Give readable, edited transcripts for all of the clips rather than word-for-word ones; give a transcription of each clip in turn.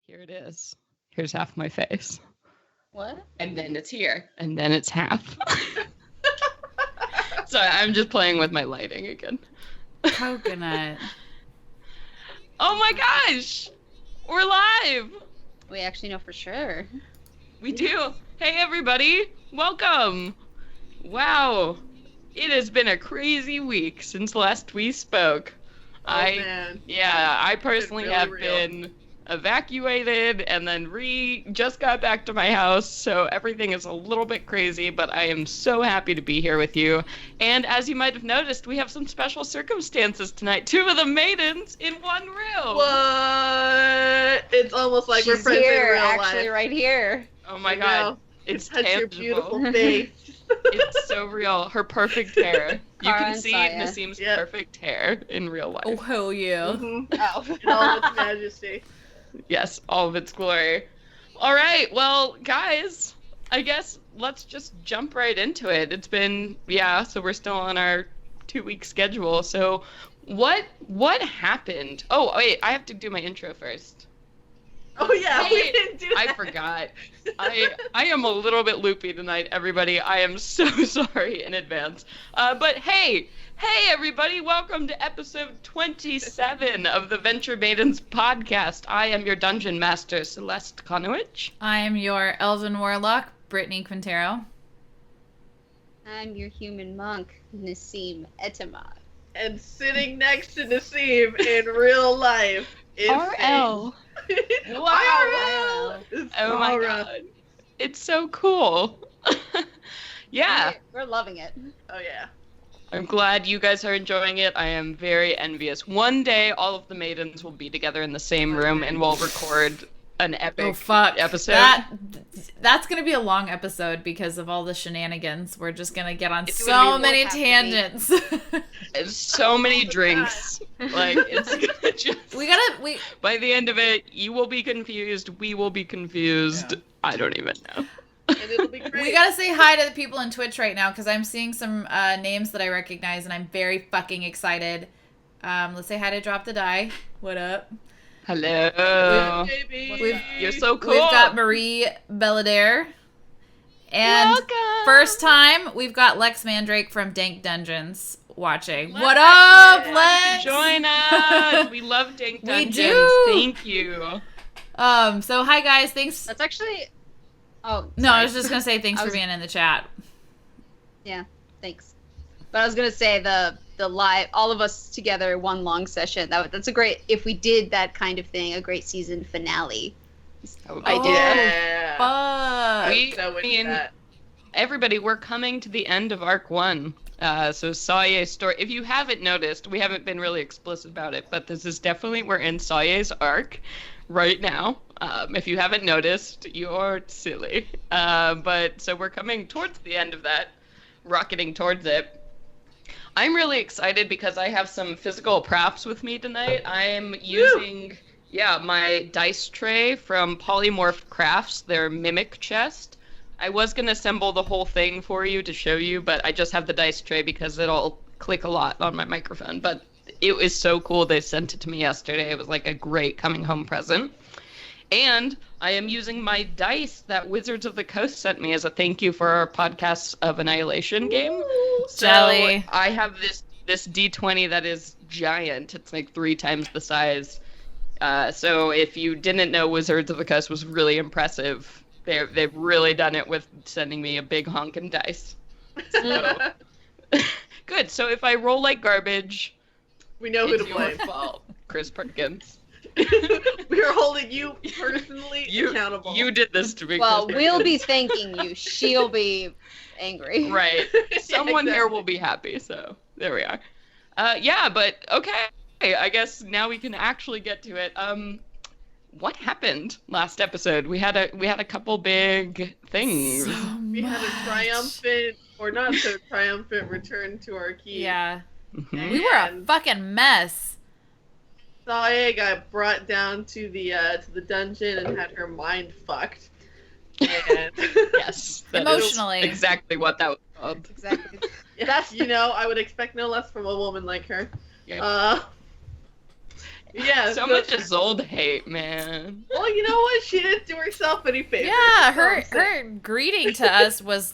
Here it is. Here's half my face. What? And then it's here. And then it's half. So I'm just playing with my lighting again. Coconut. Oh my gosh! We're live! We actually know for sure. We do. Hey everybody! Welcome! Wow. It has been a crazy week since last we spoke. Man. Yeah, I personally really have real. been evacuated and then just got back to my house, so everything is a little bit crazy, but I am so happy to be here with you. And as you might have noticed, we have some special circumstances tonight. 2 of the Maidens in one room. What? It's almost like we're She's friends here, in real actually, life. right here. Oh my I god. know. It's Touch tangible. your beautiful face. It's so real. Her perfect hair. You Cara can and see Saya. Nassim's Yep. perfect hair in real life. Oh, hell yeah. Mhm. Oh. In all of its majesty. Yes, all of its glory. All right, well, guys, I guess let's just jump right into it. It's been, so we're still on our 2-week schedule. So what happened? Oh, wait, I have to do my intro first. Oh yeah, Hey, we didn't do that. I forgot. I am a little bit loopy tonight, everybody. I am so sorry in advance. But hey everybody, welcome to episode 27 of the Venture Maidens podcast. I am your dungeon master, Celeste Konowich. I am your elven warlock, Brittany Quintero. I'm your human monk, Nassim Etemad. And sitting next to Nassim in real life is RL. Wow. It's Oh my Sarah. god. It's so cool. Yeah. We're loving it. Oh yeah. I'm glad you guys are enjoying it. I am very envious. One day, all of the Maidens will be together in the same room, and we'll record an epic episode. That's gonna be a long episode because of all the shenanigans. We're just gonna get on It's so gonna be many more tangents. It's so many drinks. Like, it's gonna just... By the end of it, you will be confused. We will be confused. Yeah. I don't even know. And it'll be great. We gotta say hi to the people in Twitch right now because I'm seeing some names that I recognize and I'm very fucking excited. Let's say hi to Drop the Die. What up? Hello. JB. You're so cool. We've got Marie Belladere. And Welcome. first time, we've got Lex Mandrake from Dank Dungeons watching. Lex. What up, Yeah, Lex? join us. We love Dank We Dungeons. do. Thank you. So hi guys, thanks. That's actually... Oh, No, I sorry. was just gonna say thanks I for was- being in the chat. Yeah, thanks. But I was gonna say the live, all of us together, one long session. That's a great, if we did that kind of thing, a great season finale. Idea. Yeah. Fuck. We- So with I mean, that. Everybody, we're coming to the end of Arc 1. So Saye's story, if you haven't noticed, we haven't been really explicit about it, but this is definitely, we're in Saye's arc right now. If you haven't noticed, you're silly. But so we're coming towards the end of that, rocketing towards it. I'm really excited because I have some physical props with me tonight. I'm using, my dice tray from Polymorph Crafts, their Mimic chest. I was going to assemble the whole thing for you to show you, but I just have the dice tray because it'll click a lot on my microphone. But it was so cool. They sent it to me yesterday. It was like a great coming home present. And I am using my dice that Wizards of the Coast sent me as a thank you for our Podcasts of Annihilation game. So Jelly. I have this D20 that is giant. It's like 3 times the size. So if you didn't know, Wizards of the Coast was really impressive. They've really done it with sending me a big honkin' dice. So. Good. So if I roll like garbage, We know who it's to your blame. fault, Chris Perkins. We are holding you personally accountable. You did this to me. Well, Chris we'll Perkins. be thanking you. She'll be angry. Right. Someone here exactly. will be happy, so there we are. But okay. I guess now we can actually get to it. What happened last episode? We had a couple big things. We had a triumphant, or not so triumphant, return to our key. Yeah. Mhm. We were a And fucking mess. Saya got brought down to the dungeon and had her mind fucked. And Yes. that is Emotionally. exactly what that was called. Exactly. yes, I would expect no less from a woman like her. Yeah. Yeah. So much Isolde hate, man. Well, you know what? She didn't do herself any favors. Yeah, That's all I'm saying. her greeting to us was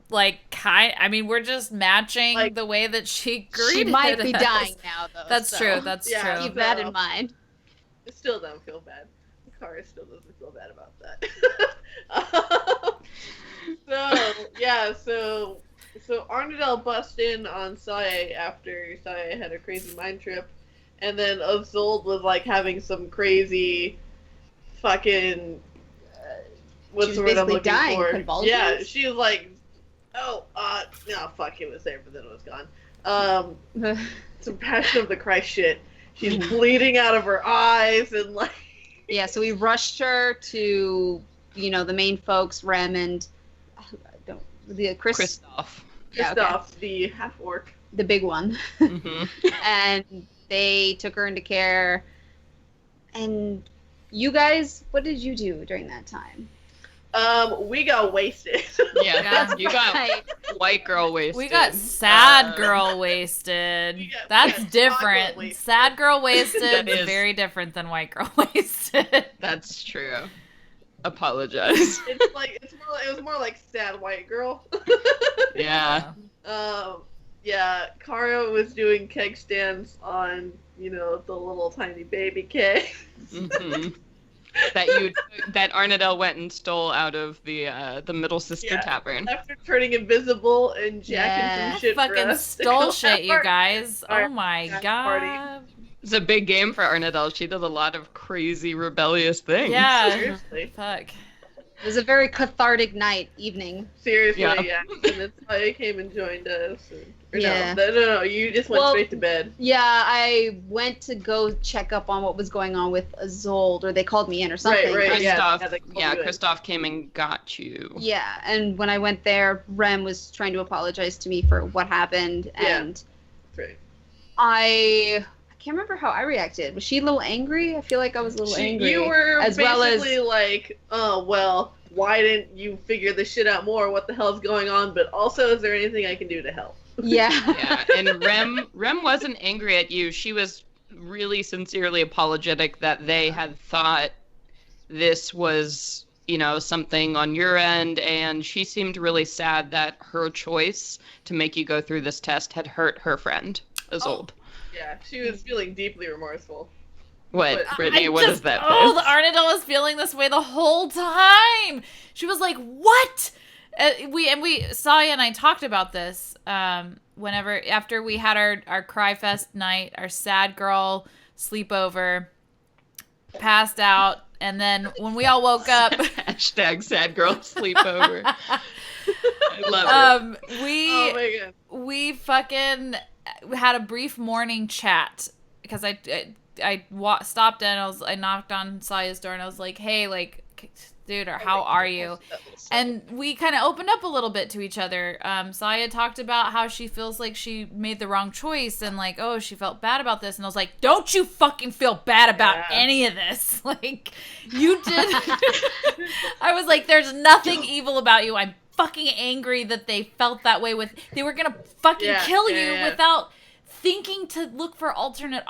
like I mean, we're just matching Like, the way that she greeted She might be us. dying now, though. That's so true. That's Yeah. true. Keep that in mind. I still don't feel bad. Kara still doesn't feel bad about that. So Arnadel bust in on Sae after Sae had a crazy mind trip, and then Isolde was like having some crazy fucking what's She was the word I'm basically looking dying, for? convulsions? Yeah, she was like, no, fuck, it was there, but then it was gone. Some Passion of the Christ shit. She's bleeding out of her eyes and like. Yeah, so we rushed her to, the main folks, Rem and Kristoff. Yeah, okay. Kristoff, the half orc. The big one. Mhm. And they took her into care. And you guys, what did you do during that time? We got wasted. Yeah, Yeah. you got Right. white girl wasted. We got sad girl wasted. we That's got different. chocolate wasted. Sad girl wasted That is is- very different than white girl wasted. That's true. Apologize. It was more like sad white girl. Yeah. Yeah, Kara was doing keg stands on, the little tiny baby keg. hmm that Arnadel went and stole out of the Middle Sister Yeah. Tavern. After turning invisible and jacking Yeah. some shit for Fucking us to stole go shit, you out. guys. Oh Alright, my yeah, god. It's a big game for Arnadel. She did a lot of crazy rebellious things. Yeah. Seriously. Fuck. It was a very cathartic evening. Seriously, Yeah. yeah. And then Saya came and joined us. Yeah. No, you just went Well, straight to bed. Yeah, I went to go check up on what was going on with Isolde, or they called me in or something. Right, yeah. Kristoff, they called yeah, you in. Kristoff came and got you. Yeah, and when I went there, Rem was trying to apologize to me for what happened, Yeah. and Right. I can't remember how I reacted. Was she a little angry? I feel like I was a little angry. You were as basically well as like, oh, well, why didn't you figure this shit out more? What the hell's going on? But also, is there anything I can do to help? yeah. Yeah, and Rem wasn't angry at you. She was really sincerely apologetic that they had thought this was, something on your end, and she seemed really sad that her choice to make you go through this test had hurt her friend, Isolde. Yeah, she was feeling deeply remorseful. What, But- Brittany? What is that? Oh, Fizz? the Arnadel was feeling this way the whole time. She was like, "What?" Saya and I talked about this after we had our Cry Fest night, our sad girl sleepover, passed out, and then when we all woke up, Hashtag sad girl sleepover. I love it. Oh my god. we fucking had a brief morning chat because I stopped in. I knocked on Saya's door and I was like, "Hey, like, dude, or how are you?" And we kind of opened up a little bit to each other. Saya talked about how she feels like she made the wrong choice and like, oh, she felt bad about this. And I was like, don't you fucking feel bad about Yeah. any of this. Like, you did. I was like, there's nothing evil about you. I'm fucking angry that they felt that way they were going to fucking kill you without thinking to look for alternate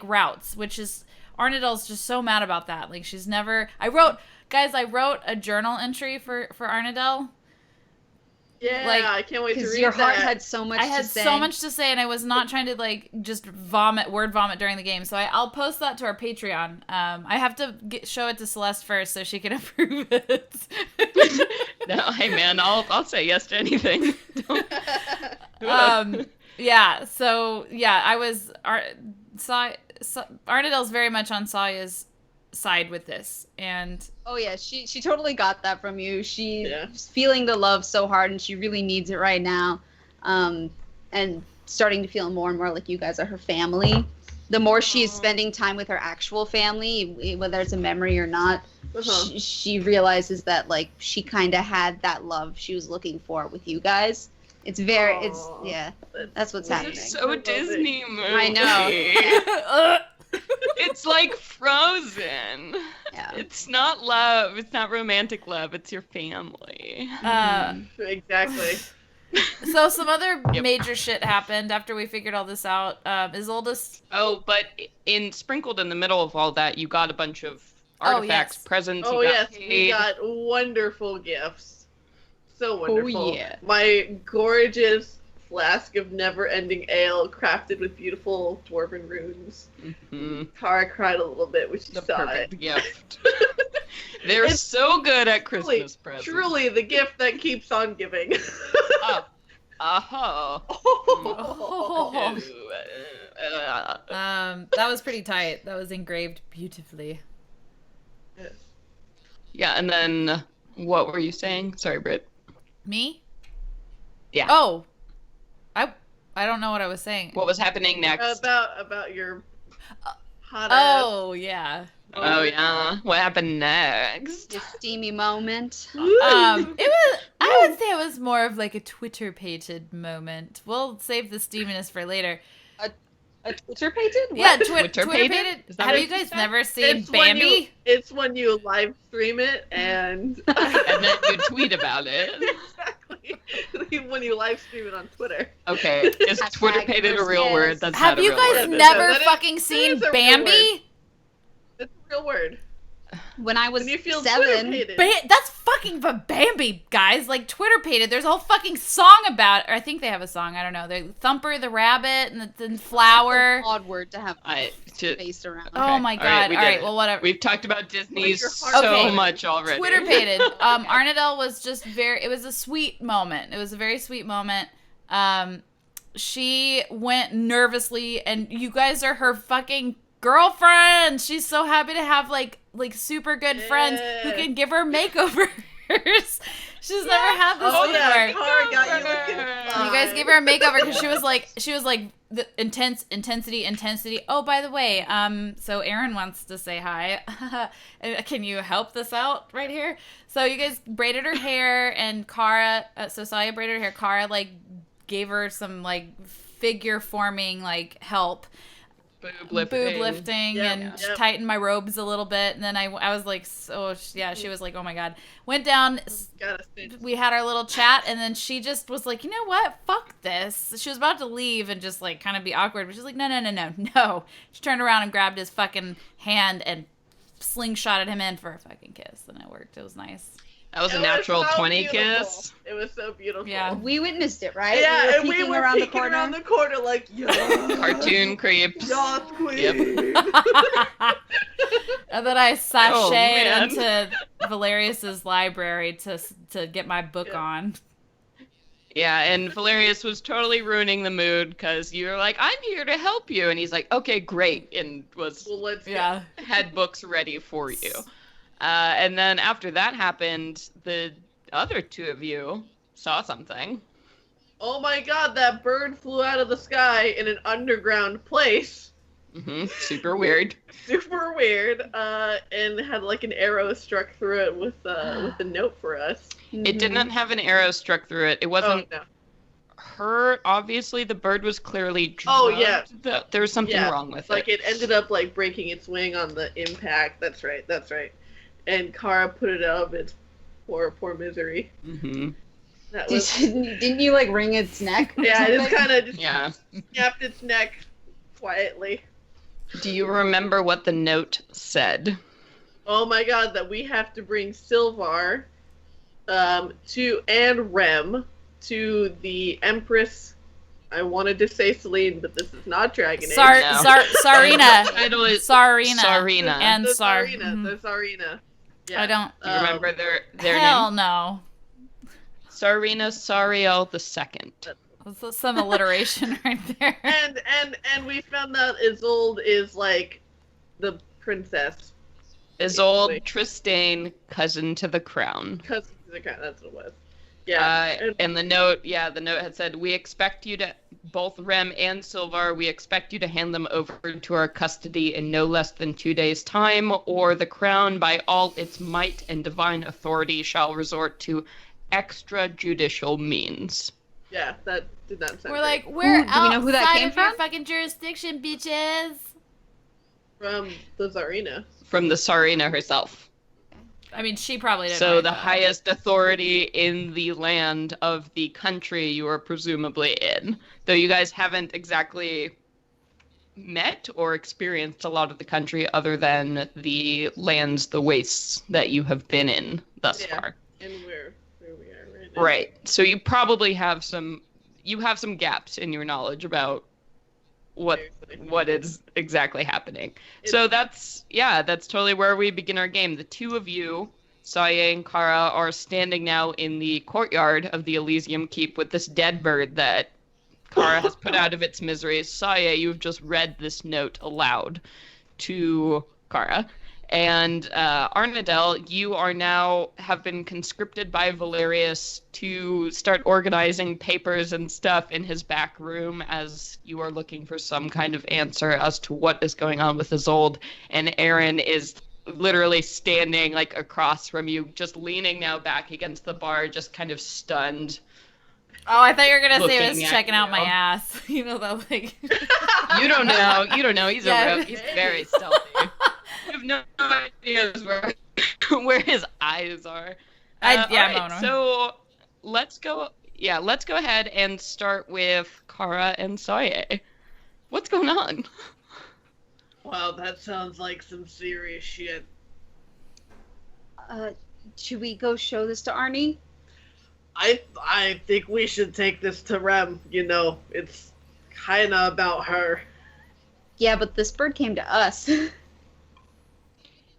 routes, which is Arnadel's just so mad about that. Like, she's never. I wrote a journal entry for Arnadel. Yeah, Like, I can't wait to Because read your heart that. had so much I had to say. so much to say, and I was not trying to like just word vomit during the game. So I'll post that to our Patreon. I have to show it to Celeste first so she can approve it. No, hey man, I'll say yes to anything. Yeah. So yeah, I was Arnadel's very much on Saya's side with this, and Oh yeah, she totally got that from you. She's Yeah. feeling the love so hard, and she really needs it right now. And starting to feel more and more like you guys are her family. The more she's spending time with her actual family, whether it's a memory or not, Uh-huh. she realizes that like she kind of had that love she was looking for with you guys. It's Aw. that's what's This happening. is so Disney movie. I know. It's like Frozen. Yeah. It's not love. It's not romantic love. It's your family. Exactly. So some other Yep. major shit happened after we figured all this out. Isolde's. Oh, but sprinkled in the middle of all that, you got a bunch of Oh, artifacts, yes. presents. Oh you got yes, we paid. got wonderful gifts. So wonderful. yeah. My gorgeous flask of never-ending ale crafted with beautiful dwarven runes. Mhm. Kara cried a little bit when she The saw perfect it. gift. They're It's so good at Christmas presents. Truly the gift that keeps on giving. Uh-huh. Oh. Uh, That was pretty tight. That was engraved beautifully. yeah, and then what were you saying? Sorry, Britt. Me? Yeah. Oh. I don't know what I was saying. What was happening next? About your hot ass. Oh, yeah. Oh yeah. What happened next? Your steamy moment. It was. I would say it was more of like a Twitter-pated moment. We'll save the steaminess for later. A Twitter pated? Yeah, Twitter-pated? Twitter-pated. Is that Have what you you guys said? never seen It's Bambi? when you live stream it and And then you tweet about it. exactly when you live stream it on Twitter. Okay, is Hashtag Twitter-pated a real versus- word? That's Have not a you real guys word. never That is- fucking that seen is a real Bambi? It's a real word. When I was When you feel 7. Twitter-pated. That's fucking Bambi, guys. Like Twitter-pated. There's a whole fucking song about it. Or I think they have a song. I don't know. The Thumper the rabbit and the flower. Odd word to have to- based around. Oh my all god. right, we All did right, it. well, whatever. We've talked about Disney Like your heart- so Okay. much already. Twitter-pated. Arnadelle was just it was a sweet moment. It was a very sweet moment. She went nervously, and you guys are her fucking girlfriend. She's so happy to have like super good friends who can give her makeovers. She's never had this Oh before. yeah, Kara got you looking fine. You guys gave her a makeover because she was like the intensity. Oh, by the way, so Erin wants to say hi. Can you help this out right here? So you guys braided her hair, and Kara. So Saya braided her hair. Kara like gave her some like figure forming like help. Boob Lifting Yep, and yep. tightened my robes a little bit, and then I was like, so yeah, she was like, oh my god, went down. Gotta stitch. We had our little chat, and then she just was like, you know what, fuck this. She was about to leave and just like kind of be awkward, but she's like, no. She turned around and grabbed his fucking hand and slingshotted him in for a fucking kiss, and it worked. It was nice. That was a It natural so 20 beautiful. kiss. It was so beautiful. Yeah. We witnessed it, right? Yeah, and we peeking were around the peeking corner. around the corner like, yeah. Cartoon creeps. Yes, queen. Yep. And then I Oh, man. sashayed into Valerius's library to get my book Yeah. on. Yeah, and Valerius was totally ruining the mood because you were like, I'm here to help you. And he's like, okay, great. And was Well, let's go. Yeah. had books ready for you. And then after that happened, the other two of you saw something. Oh my god, that bird flew out of the sky in an underground place. Super weird. Super weird. And had like an arrow struck through it with a note for us. It didn't have an arrow struck through it. It wasn't Oh no. hurt. Obviously, the bird was clearly drugged. Oh, yeah. There was something Yeah, wrong with Like it. it ended up like breaking its wing on the impact. That's right. And Kara put it out of its poor misery. That was Didn't you like wring its neck? or yeah. It just something? kind of just Yeah. snapped its neck quietly. Do you remember what the note said? Oh my god, that we have to bring Sylvar and Rem to the Empress. I wanted to say Celine, but this is not Dragon Age. No. Sarina. The title is Sarina. Sarina. And the Sar. Tsarina. The Tsarina. Yeah. I don't. Do you remember their Hell name? no. Sarina Sariel II. That's some alliteration right there. And we found out Isolde is like the princess. Isolde Basically. Tristane, cousin to the crown. Because that's what it was. Yeah. And the note had said, we expect you to, both Rem and Sylvar, we expect you to hand them over to our custody in no less than 2 days' time, or the crown, by all its might and divine authority, shall resort to extrajudicial means. Yeah, that did not sound We're great. like, we're do we know who that outside came of your from? fucking jurisdiction, bitches. From the Tsarina. From the Sarina herself. I mean, she probably didn't. So know the that. highest authority in the land of the country you are presumably in. Though you guys haven't exactly met or experienced a lot of the country other than the lands, the wastes that you have been in thus far. And where we are right now. Right. So you probably have some gaps in your knowledge about what is exactly happening. So that's totally where we begin our game. The two of you, Saye and Kara, are standing now in the courtyard of the Elysium Keep with this dead bird that Kara has put out of its misery. Saye, you've just read this note aloud to Kara. And Arnadel, you are now have been conscripted by Valerius to start organizing papers and stuff in his back room as you are looking for some kind of answer as to what is going on with Isolde. And Aaron is literally standing like across from you, just leaning now back against the bar, just kind of stunned. Oh, I thought you were gonna say it was Looking at checking out you. my ass. You know that like. You don't know. He's Yeah. a rogue. He's very stealthy. You have no idea where his eyes are. I'm All right, on him. so let's go ahead and start with Kara and Saye. What's going on? Wow, that sounds like some serious shit. Should we go show this to Arnie? I think we should take this to Rem. You know, it's kind of about her. Yeah, but this bird came to us.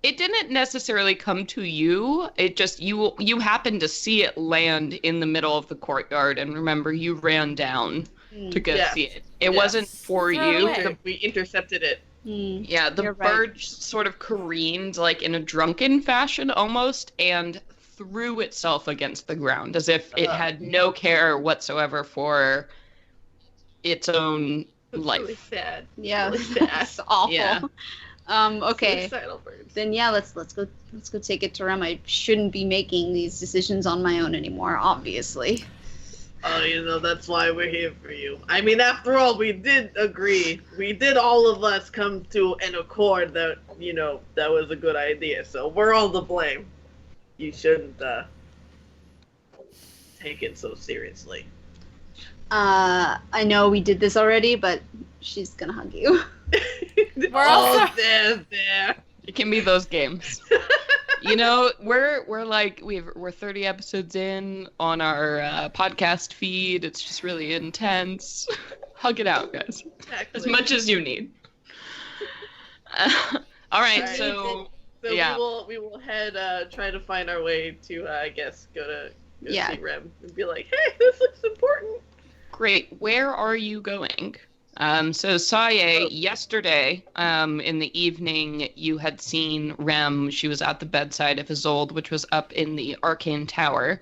It didn't necessarily come to you. It just you happened to see it land in the middle of the courtyard, and remember, you ran down to go Yeah. see it. It wasn't for Throw it you. away. We intercepted it. Yeah, the You're right. bird sort of careened like in a drunken fashion almost and threw itself against the ground as if it had no care whatsoever for its own It's life. really sad. Yeah, Really sad. that's awful. Yeah. Okay. Suicidal birds. Then yeah, let's go take it to Rem. I shouldn't be making these decisions on my own anymore, obviously. Oh, you know, that's why we're here for you. I mean, after all, we did agree. We did all of us come to an accord that, you know, that was a good idea. So we're all to blame. You shouldn't take it so seriously. I know we did this already, but she's gonna hug you. also- there. It can be those games. You know, we're 30 episodes in on our podcast feed. It's just really intense. Hug it out, guys. Exactly. As much as you need. All right, Alright. so So yeah. we will head try to find our way to I guess go Yeah. see Rem and be like, hey, this looks important. great. Where are you going? So Saye, yesterday, in the evening, you had seen Rem. She was at the bedside of Isolde, which was up in the Arcane Tower.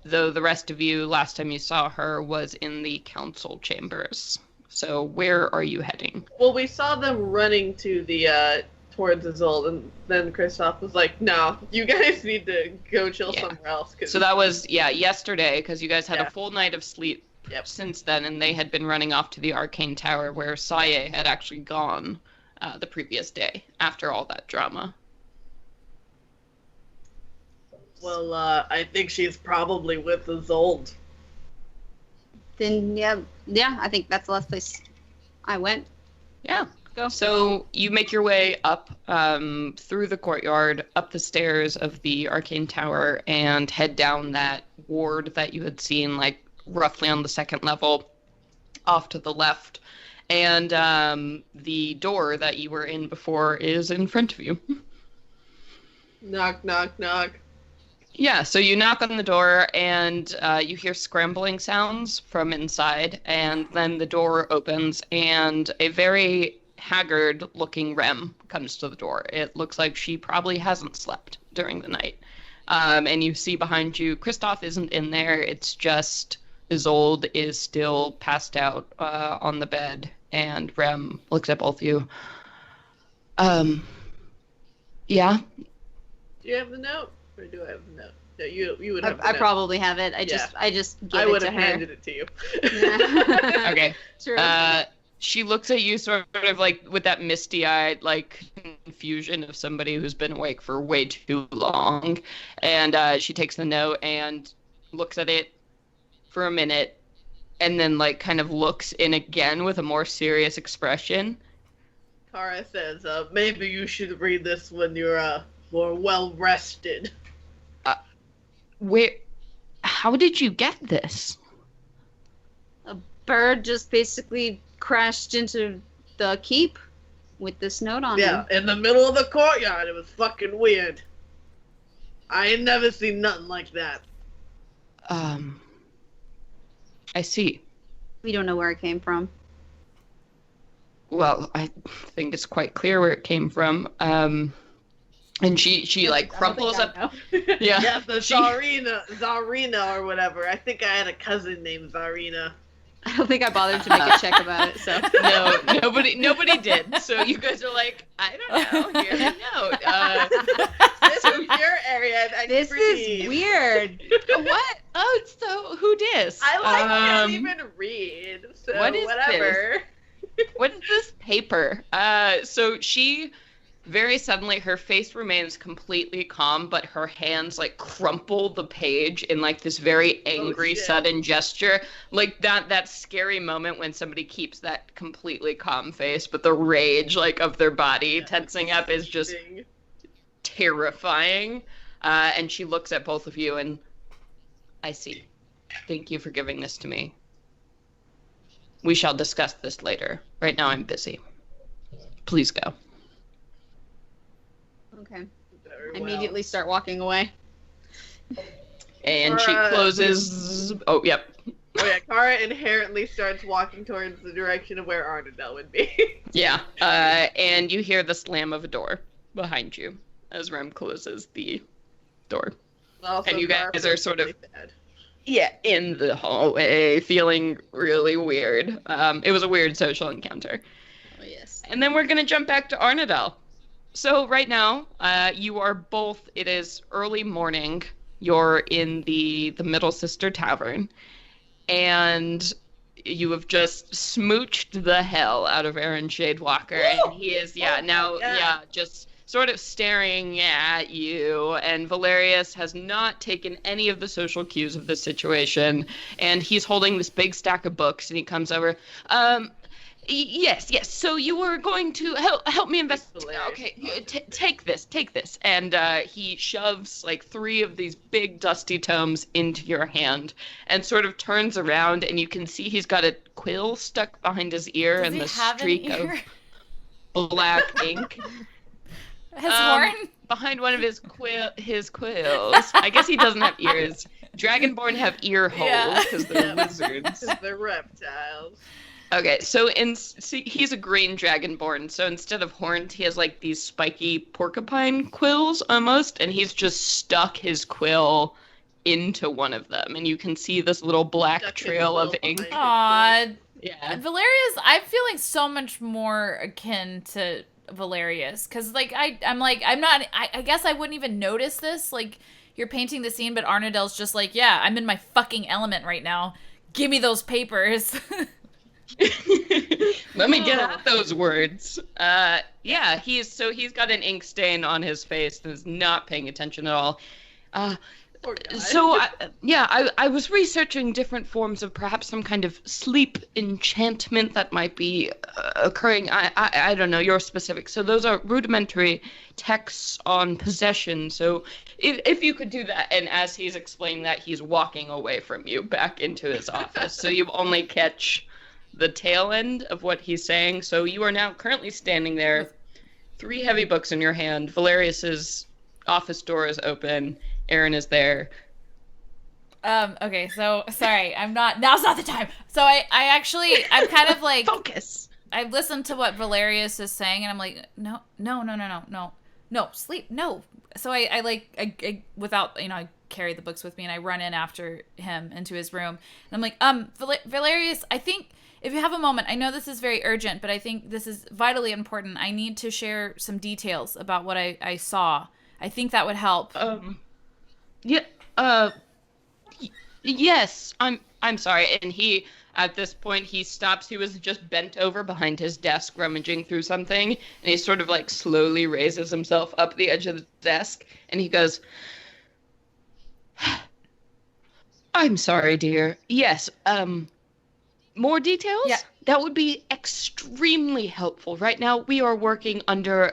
Though the rest of you, last time you saw her, was in the council chambers. So where are you heading? Well, we saw them running to the towards Isolde, and then Kristoff was like, no, you guys need to go chill Yeah. somewhere else. 'Cause So that was, yesterday, because you guys had Yeah. a full night of sleep Yep. since then, and they had been running off to the Arcane Tower, where Saye had actually gone the previous day, after all that drama. Well, I think she's probably with Isolde. Then yeah, I think that's the last place I went. Yeah, go. So you make your way up through the courtyard, up the stairs of the Arcane Tower, and head down that ward that you had seen, like, roughly on the second level, off to the left. And the door that you were in before is in front of you. Knock, knock, knock. Yeah, so you knock on the door, and you hear scrambling sounds from inside, and then the door opens, and a very haggard-looking Rem comes to the door. It looks like she probably hasn't slept during the night. And you see behind you, Kristoff isn't in there, it's just Isolde is still passed out on the bed, and Rem looks at both of you. Yeah? Do you have the note? Or do I have the note? No, you would have the I note. probably have it. I just gave I it would to have her. handed it to you. Okay. True. She looks at you sort of like with that misty-eyed, like, confusion of somebody who's been awake for way too long. And she takes the note and looks at it for a minute, and then like kind of looks in again with a more serious expression. Kara says, maybe you should read this when you're more well rested. How did you get this? A bird just basically crashed into the keep with this note on it. Yeah, in the middle of the courtyard. It was fucking weird. I ain't never seen nothing like that. I see. We don't know where it came from. Well, I think it's quite clear where it came from. And she like crumples up. Yeah, the Zarina or whatever. I think I had a cousin named Zarina. I don't think I bothered to make a check about it, so. No, nobody did. So you guys are like, I don't know. Here's a note. This is your area. This is weird. What? Oh, so who dis? I can't even read. So what is whatever. What is this paper? So she very suddenly, her face remains completely calm, but her hands like crumple the page in like this very angry, sudden gesture. Like that scary moment when somebody keeps that completely calm face, but the rage like of their body tensing up is just terrifying. And she looks at both of you and, I see. Thank you for giving this to me. We shall discuss this later. Right now I'm busy. Please go. Okay. I immediately start walking away. And she closes... Oh, yep. Oh yeah, Kara inherently starts walking towards the direction of where Arnadel would be. Yeah. And you hear the slam of a door behind you as Rem closes the door. Also, and you guys are sort of... Bad. Yeah, in the hallway, feeling really weird. It was a weird social encounter. Oh, yes. And then we're going to jump back to Arnadel. So right now, you are both, it is early morning. You're in the Middle Sister Tavern. And you have just smooched the hell out of Aaron Shadewalker. And he is, just sort of staring at you. And Valerius has not taken any of the social cues of the situation. And he's holding this big stack of books. And he comes over. Yes. So you were going to help me investigate. Okay, take this. And he shoves like 3 of these big dusty tomes into your hand and sort of turns around, and you can see he's got a quill stuck behind his ear and the streak of black ink. His horn? Behind one of his quills. I guess he doesn't have ears. Dragonborn have ear holes because they're lizards. Because they're reptiles. Okay, so he's a green dragonborn, so instead of horns, he has like these spiky porcupine quills almost, and he's just stuck his quill into one of them, and you can see this little black trail of ink. Aw, yeah. Valerius, I'm feeling so much more akin to Valerius, because like I guess I wouldn't even notice this. Like, you're painting the scene, but Arnadel's just like, yeah, I'm in my fucking element right now. Give me those papers. Let me get out those words. He's got an ink stain on his face and is not paying attention at all. I was researching different forms of perhaps some kind of sleep enchantment that might be occurring. I don't know, your specifics. So those are rudimentary texts on possession. So if you could do that, and as he's explaining that, he's walking away from you back into his office. So you only catch the tail end of what he's saying. So you are now currently standing there, 3 heavy books in your hand. Valerius's office door is open. Aaron is there. Okay, so sorry, now's not the time. So I'm kind of like focus. I've listened to what Valerius is saying, and I'm like, no, sleep, no. So I without, I carry the books with me, and I run in after him into his room, and I'm like, Valerius, I think if you have a moment, I know this is very urgent, but I think this is vitally important. I need to share some details about what I saw. I think that would help. Yes, I'm sorry. And he At this point, he stops. He was just bent over behind his desk, rummaging through something, and he sort of like slowly raises himself up the edge of the desk, and he goes, I'm sorry, dear. Yes, more details? Yeah. That would be extremely helpful. Right now, we are working under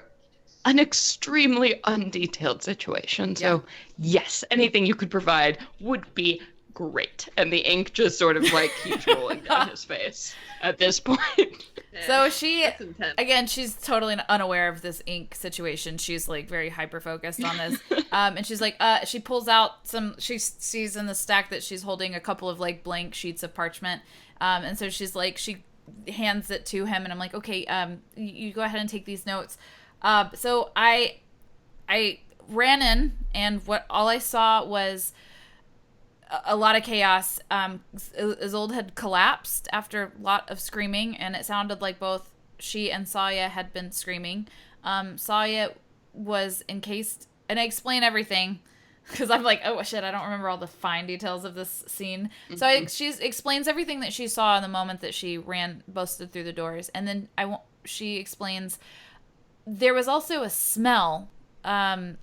an extremely undetailed situation. So, yes, anything you could provide would be great. And the ink just sort of like keeps rolling down his face at this point. So she, That's intense. again, she's totally unaware of this ink situation. She's like very hyper focused on this. And she's like, she pulls out she sees in the stack that she's holding a couple of like blank sheets of parchment. And so she's like, she hands it to him, and I'm like, okay, you go ahead and take these notes. So I ran in, and all I saw was a lot of chaos. Isolde had collapsed after a lot of screaming, and it sounded like both she and Saya had been screaming. Saya was encased, and I explain everything because I'm like, oh shit, I don't remember all the fine details of this scene. Mm-hmm. So she explains everything that she saw in the moment that she busted through the doors, and then she explains there was also a smell. It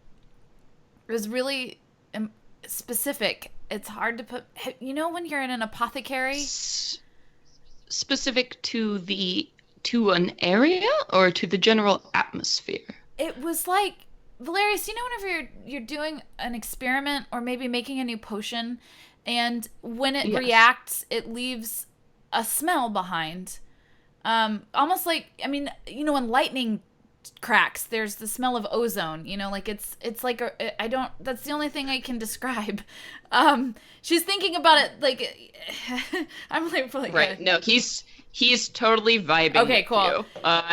was really specific. It's hard to put. When you're in an apothecary, specific to an area or to the general atmosphere. It was like, Valerius, whenever you're doing an experiment or maybe making a new potion, and when it reacts, it leaves a smell behind. Almost like, when lightning cracks, there's the smell of ozone, it's like that's the only thing I can describe. She's thinking about it like I'm like right. No, he's totally vibing. Okay, with cool. You.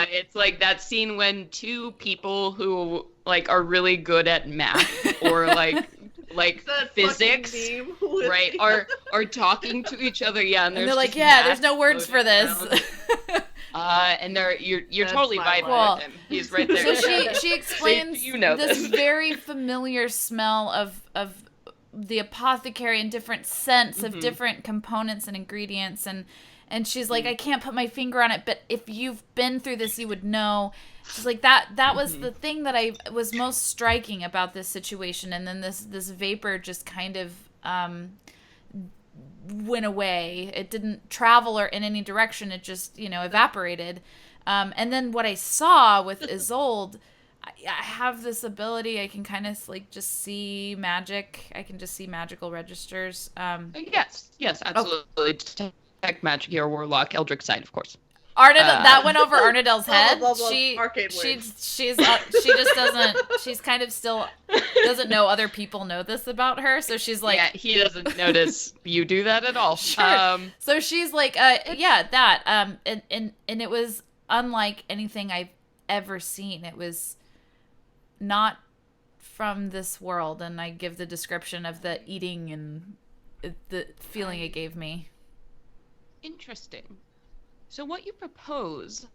It's like that scene when two people who like are really good at math or like physics, right, are talking to each other. Yeah, and they're like, there's no words for this. And you're totally vibing with him. He's right there. So she explains this very familiar smell of the apothecary and different scents of different components and ingredients, and she's like, I can't put my finger on it, but if you've been through this, you would know. She's like, that was the thing that I was most striking about this situation, and then this vapor just kind of went away. It didn't travel or in any direction. It just, evaporated. And then what I saw with Isolde, I have this ability. I can kind of like just see magic. I can just see magical registers. Yes, absolutely. Detect magic, or warlock, Eldritch Sight, of course. That went over Arnadel's head. She just doesn't. She's kind of still doesn't know other people know this about her. So she's like, he doesn't notice you do that at all. Sure. So she's like, that. And it was unlike anything I've ever seen. It was not from this world, and I give the description of the eating and the feeling it gave me. Interesting. So what you propose,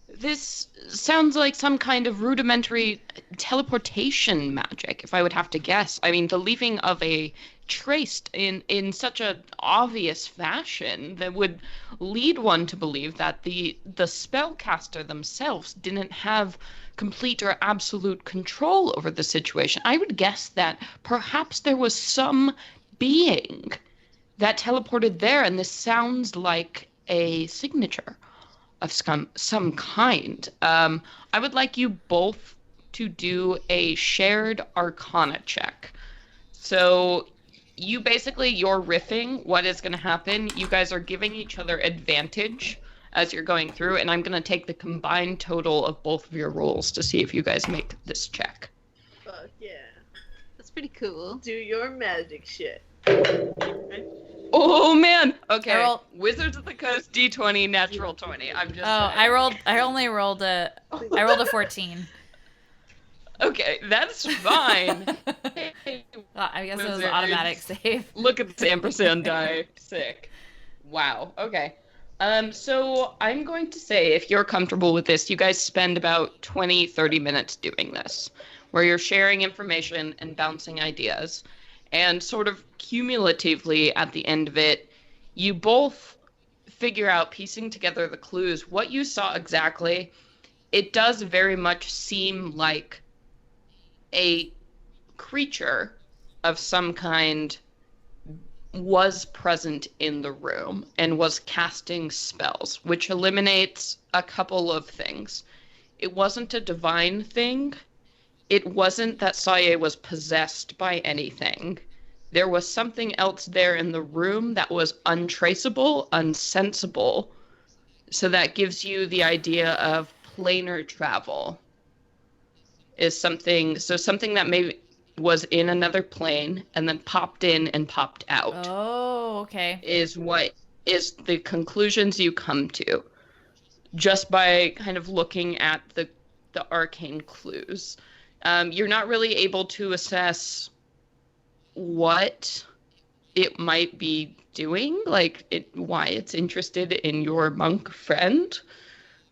this sounds like some kind of rudimentary teleportation magic, if I would have to guess. I mean, the leaving of a trace in such an obvious fashion that would lead one to believe that the spellcaster themselves didn't have complete or absolute control over the situation. I would guess that perhaps there was some being that teleported there, and this sounds like a signature of some kind. I would like you both to do a shared arcana check. So you're riffing what is going to happen. You guys are giving each other advantage as you're going through, and I'm going to take the combined total of both of your rolls to see if you guys make this check. Fuck yeah. That's pretty cool. Do your magic shit. Oh man! Okay. Wizards of the Coast D20 natural 20. I'm just. I rolled a 14. Okay, that's fine. I guess it was an automatic save. Look at this ampersand die. Sick. Wow. Okay. So I'm going to say, if you're comfortable with this, you guys spend about 20-30 minutes doing this, where you're sharing information and bouncing ideas. And sort of cumulatively at the end of it, you both figure out, piecing together the clues, what you saw exactly, it does very much seem like a creature of some kind was present in the room and was casting spells, which eliminates a couple of things. It wasn't a divine thing. It wasn't that Saye was possessed by anything. There was something else there in the room that was untraceable, unsensible. So that gives you the idea of planar travel. Is something that maybe was in another plane and then popped in and popped out. Oh, okay. Is what is the conclusions you come to just by kind of looking at the arcane clues. You're not really able to assess what it might be doing, like why it's interested in your monk friend.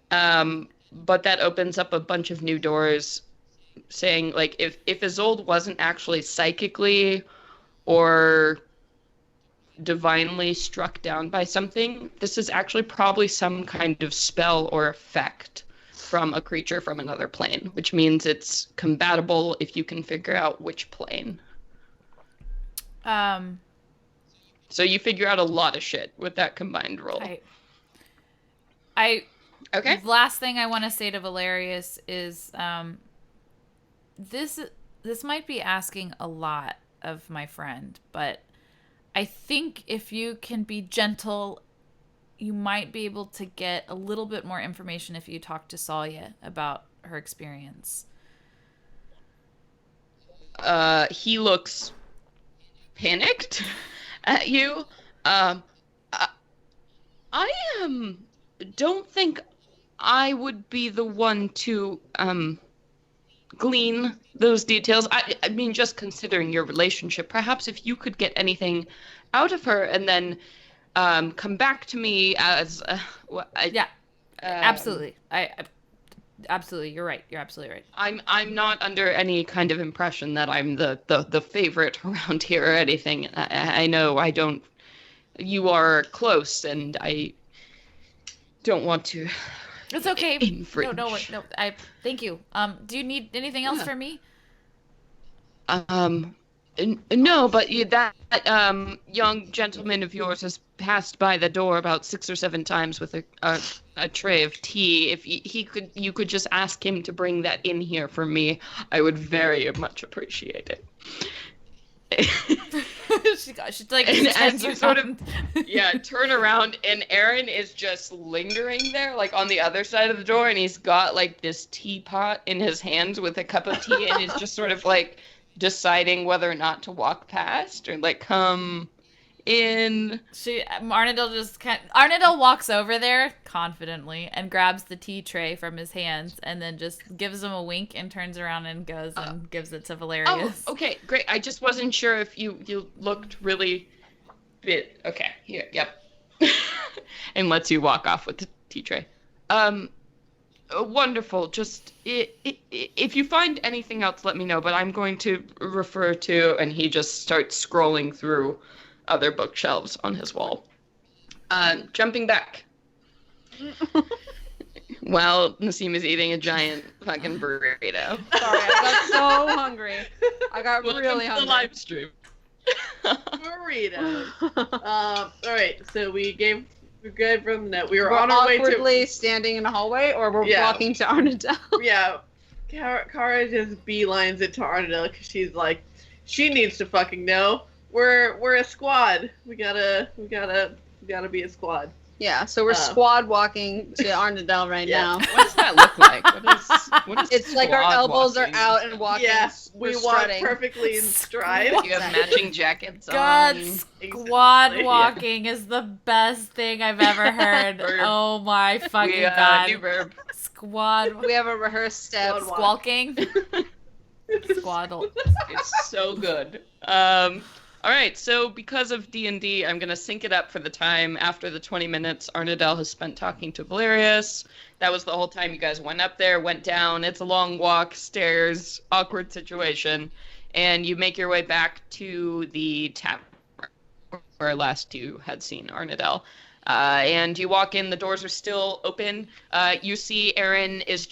But that opens up a bunch of new doors, saying, like, if Isolde wasn't actually psychically or divinely struck down by something, this is actually probably some kind of spell or effect from a creature from another plane, which means it's compatible if you can figure out which plane. So you figure out a lot of shit with that combined roll. I okay. Last thing I want to say to Valerius is, this might be asking a lot of my friend, but I think if you can be gentle, you might be able to get a little bit more information if you talk to Salia about her experience. He looks panicked at you. I don't think I would be the one to glean those details. I mean, just considering your relationship, perhaps if you could get anything out of her and then come back to me as absolutely. Absolutely, you're right. You're absolutely right. I'm not under any kind of impression that I'm the favorite around here or anything. I know I don't. You are close, and I don't want to. It's okay. Infringe. No. I thank you. Do you need anything else from me? No, but that young gentleman of yours has passed by the door about 6 or 7 times with a tray of tea. If you could just ask him to bring that in here for me, I would very much appreciate it. she's like, and as you sort of turn around, and Aaron is just lingering there, like on the other side of the door, and he's got like this teapot in his hands with a cup of tea, and he's just sort of like deciding whether or not to walk past or like come in. Arnadil walks over there confidently and grabs the tea tray from his hands and then just gives him a wink and turns around and goes and gives it to Valerius. Oh, okay, great. I just wasn't sure if you looked really bit. Okay, here, yep. And lets you walk off with the tea tray. Wonderful. Just if you find anything else, let me know. But I'm going to refer to, and he just starts scrolling through other bookshelves on his wall. Jumping back. While Nassim is eating a giant fucking burrito. Sorry, I got so hungry. I got really hungry. The live stream. Burrito. All right, so we gave. We're good from the net. We're on our way to awkwardly standing in a hallway, or we're walking to Arnadil. Yeah, Kara just beelines it to Arnadil because she's like, she needs to fucking know. We're a squad. We gotta be a squad. Yeah, so we're squad walking to Arnadil right now. What does that look like? What is it's like our elbows are out and walking. Yeah, we walk perfectly in stride. You have matching jackets on. God, squad walking is the best thing I've ever heard. Oh my fucking god. New verb. Squad. We have a rehearsed step. Squawking. Squaddle. It's so good. All right, so because of D&D, I'm going to sync it up for the time after the 20 minutes Arnadil has spent talking to Valerius. That was the whole time you guys went up there, went down. It's a long walk, stairs, awkward situation. And you make your way back to the tavern where last you had seen Arnadil. And you walk in, the doors are still open. You see Aaron is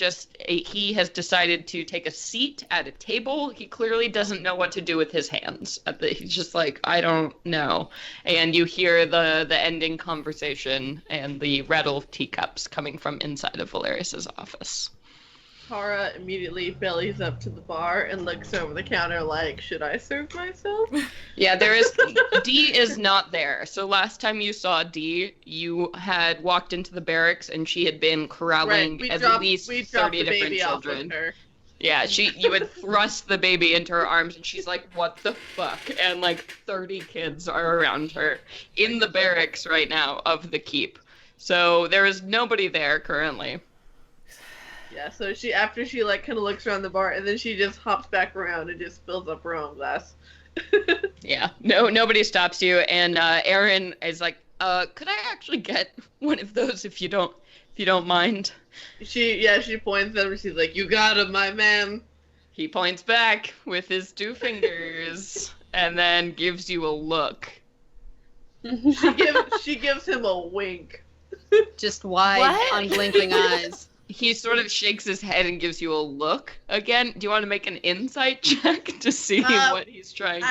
he has decided to take a seat at a table. He clearly doesn't know what to do with his hands. He's just like, I don't know. And you hear the ending conversation and the rattle of teacups coming from inside of Valerius's office. Kara immediately bellies up to the bar and looks over the counter like, should I serve myself? Yeah, D is not there. So last time you saw D, you had walked into the barracks and she had been corralling least 30 different children. Yeah, you had thrust the baby into her arms and she's like, what the fuck? And like 30 kids are around her in the barracks right now of the keep. So there is nobody there currently. Yeah, so after she like kind of looks around the bar and then she just hops back around and just fills up her own glass. Yeah, nobody stops you, and Aaron is like, could I actually get one of those if you don't mind? She points at him and she's like, you got him, my man. He points back with his 2 fingers and then gives you a look. She gives him a wink. Just wide, unblinking eyes. He sort of shakes his head and gives you a look. Again, do you want to make an insight check to see what he's trying to...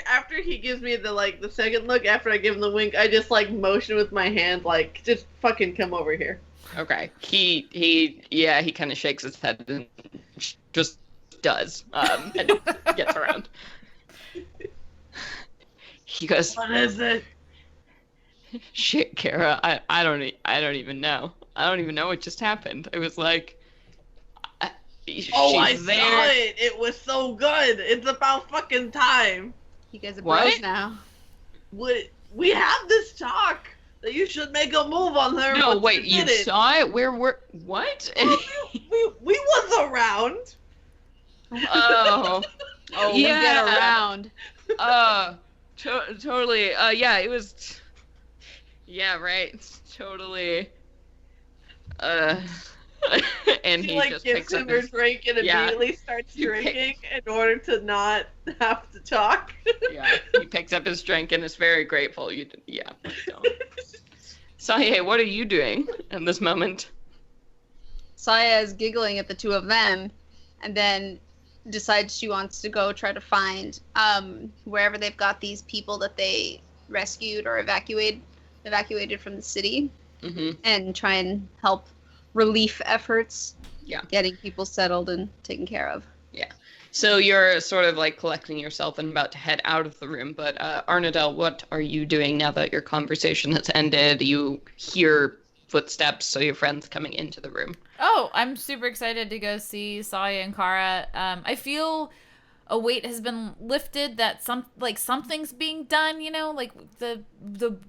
After he gives me the second look, after I give him the wink, I just like motion with my hand like, just fucking come over here. Okay. He kind of shakes his head and just does, and gets around. He goes, what is it? Shit, Kara, I don't even know. I don't even know what just happened. It was like, she's I there. saw it. It was so good. It's about fucking time. You guys are bros now. We have this talk that you should make a move on her. No, wait, you saw it? Where were... What? we was around. Oh. Oh, yeah. We get around. Totally. Yeah, it was... Yeah, right. Totally. And she he like just gives picks him up her his... drink and immediately starts drinking in order to not have to talk. Yeah, he picks up his drink and is very grateful. Don't. Saye, what are you doing in this moment? Saya is giggling at the two of them, and then decides she wants to go try to find wherever they've got these people that they rescued or evacuated from the city. Mm-hmm. And try and help relief efforts. Yeah. Getting people settled and taken care of. Yeah. So you're sort of like collecting yourself and about to head out of the room. But Arnadel, what are you doing now that your conversation has ended? You hear footsteps, so your friend's coming into the room. Oh, I'm super excited to go see Saya and Kara. I feel a weight has been lifted that something's being done, like the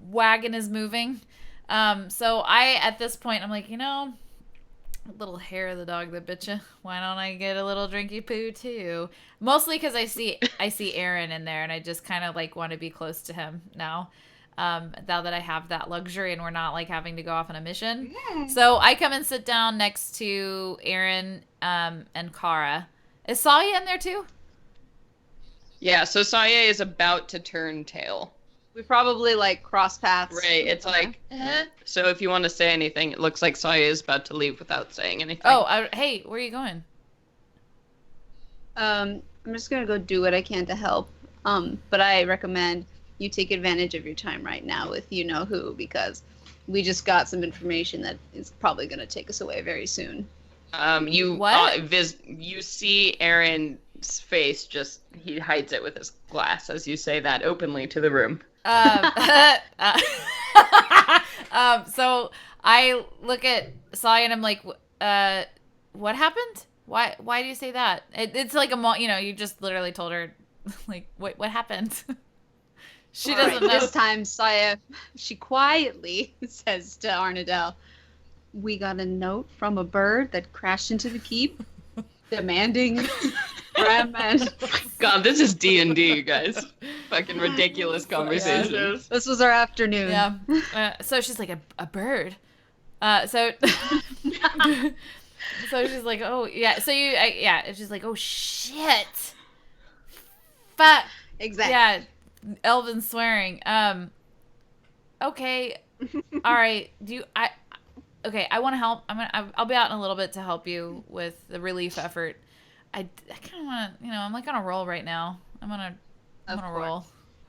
wagon is moving. So at this point, I'm like, a little hair of the dog that bit you. Why don't I get a little drinky poo too? Mostly because I see Aaron in there and I just kind of like want to be close to him now. Now that I have that luxury and we're not like having to go off on a mission. Yeah. So I come and sit down next to Aaron, and Kara. Is Saya in there too? Yeah. So Saya is about to turn tail. We probably like cross paths. Right, it's like, So if you want to say anything, it looks like Saya is about to leave without saying anything. Oh, hey, where are you going? I'm just gonna go do what I can to help. But I recommend you take advantage of your time right now with you-know-who, because we just got some information that is probably gonna take us away very soon. You see Aaron's face, he hides it with his glass as you say that openly to the room. So I look at Saya and I'm like, what happened? Why do you say that? It's like you just literally told her, like, what happened? She doesn't know. This time, Saya, she quietly says to Arnadel, we got a note from a bird that crashed into the keep, demanding and God, this is D&D, you guys. Fucking ridiculous conversation. Yeah, this was our afternoon. Yeah. So she's like, a bird. So she's like, oh yeah. So she's like, oh shit. Fuck. Exactly. Yeah. Elven swearing. Okay. All right. Okay, I want to help. I'll be out in a little bit to help you with the relief effort. I kind of want to, I'm like on a roll right now. I'm on a roll.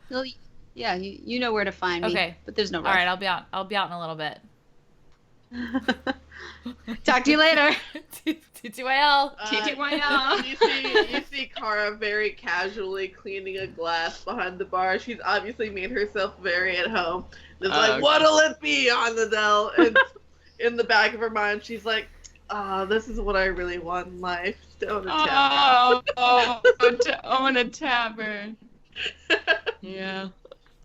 Well, yeah, you know where to find me. Okay. But there's no rush. All right, I'll be out. I'll be out in a little bit. Talk to you later. TTYL. TTYL. You see Kara very casually cleaning a glass behind the bar. She's obviously made herself very at home. It's like, okay. What'll it be, Arnadel? And in the back of her mind, she's like, this is what I really want in life. Own a tavern. Own a tavern. Yeah.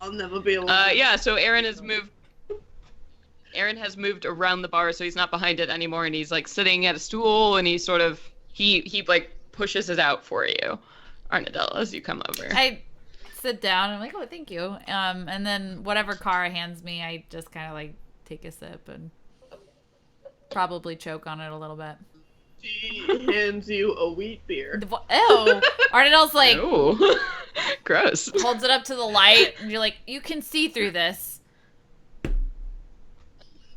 I'll never be able to. Yeah, so Aaron has moved around the bar, so he's not behind it anymore, and he's like sitting at a stool, and he like pushes it out for you, Arnadel, as you come over. I sit down and I'm like, oh, thank you. And then whatever Kara hands me, I just kind of like take a sip and probably choke on it a little bit. She hands you a wheat beer. Ew. Arnadel's like, Ooh. Gross. holds it up to the light, and you're like, you can see through this.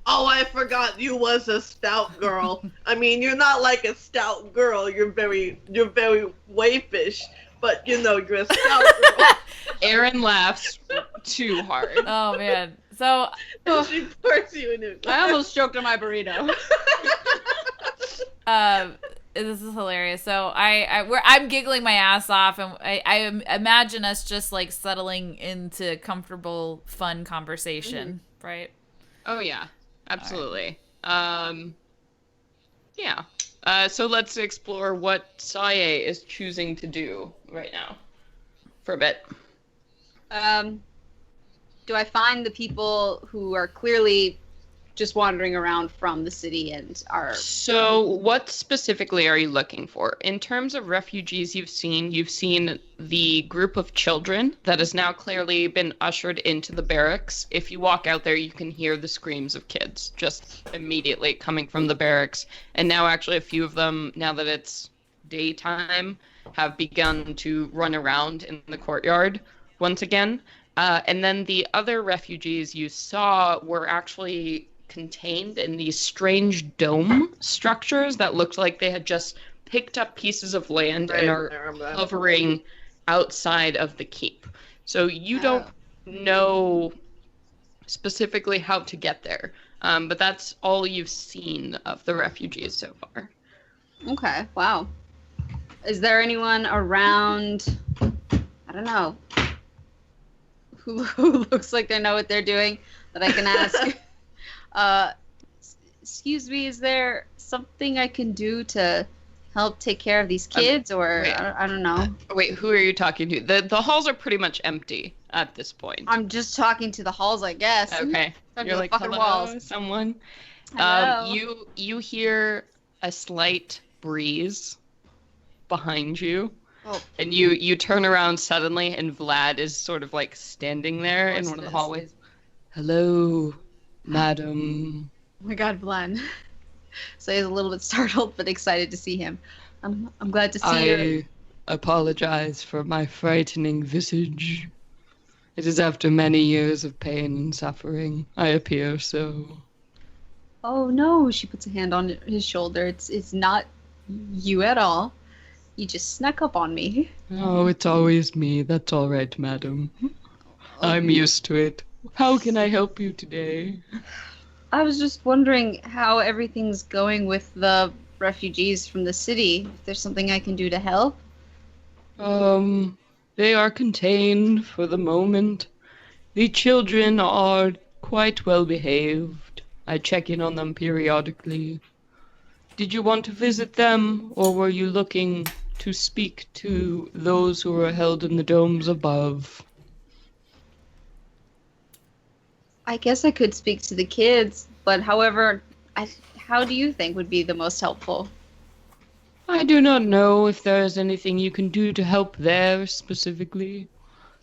Oh, I forgot you was a stout girl. I mean, you're not like a stout girl. You're very waifish, but you're a stout girl. Aaron laughs too hard. Oh man. So She pours you a new glass. I almost choked on my burrito. this is hilarious. So I'm giggling my ass off, and I imagine us just like settling into comfortable, fun conversation, right? Oh yeah, absolutely. Yeah. So let's explore what Saye is choosing to do right now for a bit. Do I find the people who are clearly just wandering around from the city and are... So what specifically are you looking for? In terms of refugees you've seen the group of children that has now clearly been ushered into the barracks. If you walk out there, you can hear the screams of kids just immediately coming from the barracks. And now actually a few of them, now that it's daytime, have begun to run around in the courtyard once again. And then the other refugees you saw were actually contained in these strange dome structures that looked like they had just picked up pieces of land and are hovering outside of the keep. So you don't know specifically how to get there, but that's all you've seen of the refugees so far. Okay, wow. Is there anyone around, I don't know, who looks like they know what they're doing that I can ask? Excuse me, is there something I can do to help take care of these kids, or I don't know. Wait, who are you talking to? The halls are pretty much empty at this point. I'm just talking to the halls, I guess. Okay. You're like, hello, walls. someone? Hello. You hear a slight breeze behind you. Oh. And you turn around suddenly, and Vlad is sort of like standing there in one of the hallways. Hello, madam. Oh my god, Vlad. So he's a little bit startled, but excited to see him. I'm glad to see you. I apologize for my frightening visage. It is after many years of pain and suffering. I appear so. Oh no, she puts a hand on his shoulder. It's not you at all. You just snuck up on me. Oh, it's always me. That's all right, madam. I'm used to it. How can I help you today? I was just wondering how everything's going with the refugees from the city. If there's something I can do to help. They are contained for the moment. The children are quite well behaved. I check in on them periodically. Did you want to visit them, or were you looking to speak to those who are held in the domes above? I guess I could speak to the kids, but however, how do you think would be the most helpful? I do not know if there is anything you can do to help there specifically.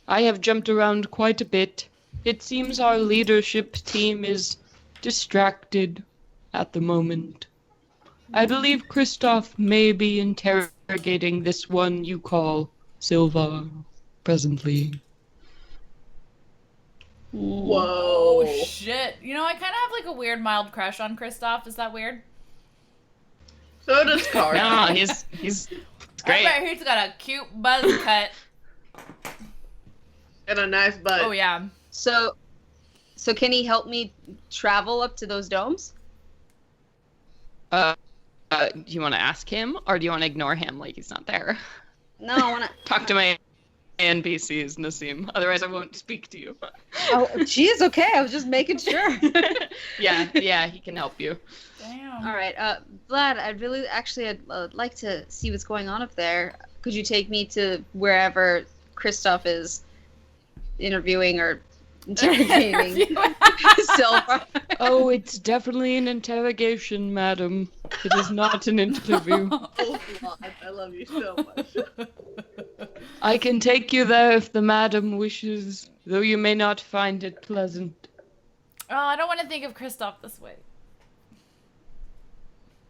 I have jumped around quite a bit. It seems our leadership team is distracted at the moment. I believe Kristoff may be interrogating this one you call Silva presently. Whoa. Oh shit! You know, I kind of have like a weird mild crush on Kristoff. Is that weird? So does Car. No, he's great. I bet he's got a cute buzz cut. And a nice butt. Oh yeah. So can he help me travel up to those domes? Do you want to ask him, or do you want to ignore him like he's not there? No, I want to Talk to my NPCs, Nassim. Otherwise, I won't speak to you. Oh, geez, okay. I was just making sure. Yeah, he can help you. Damn. All right, Vlad, I'd like to see what's going on up there. Could you take me to wherever Kristoff is interviewing or interrogating Silver? Oh, it's definitely an interrogation, madam. It is not an interview. Oh, God, I love you so much. I can take you there if the madam wishes, though you may not find it pleasant. Oh, I don't want to think of Kristoff this way.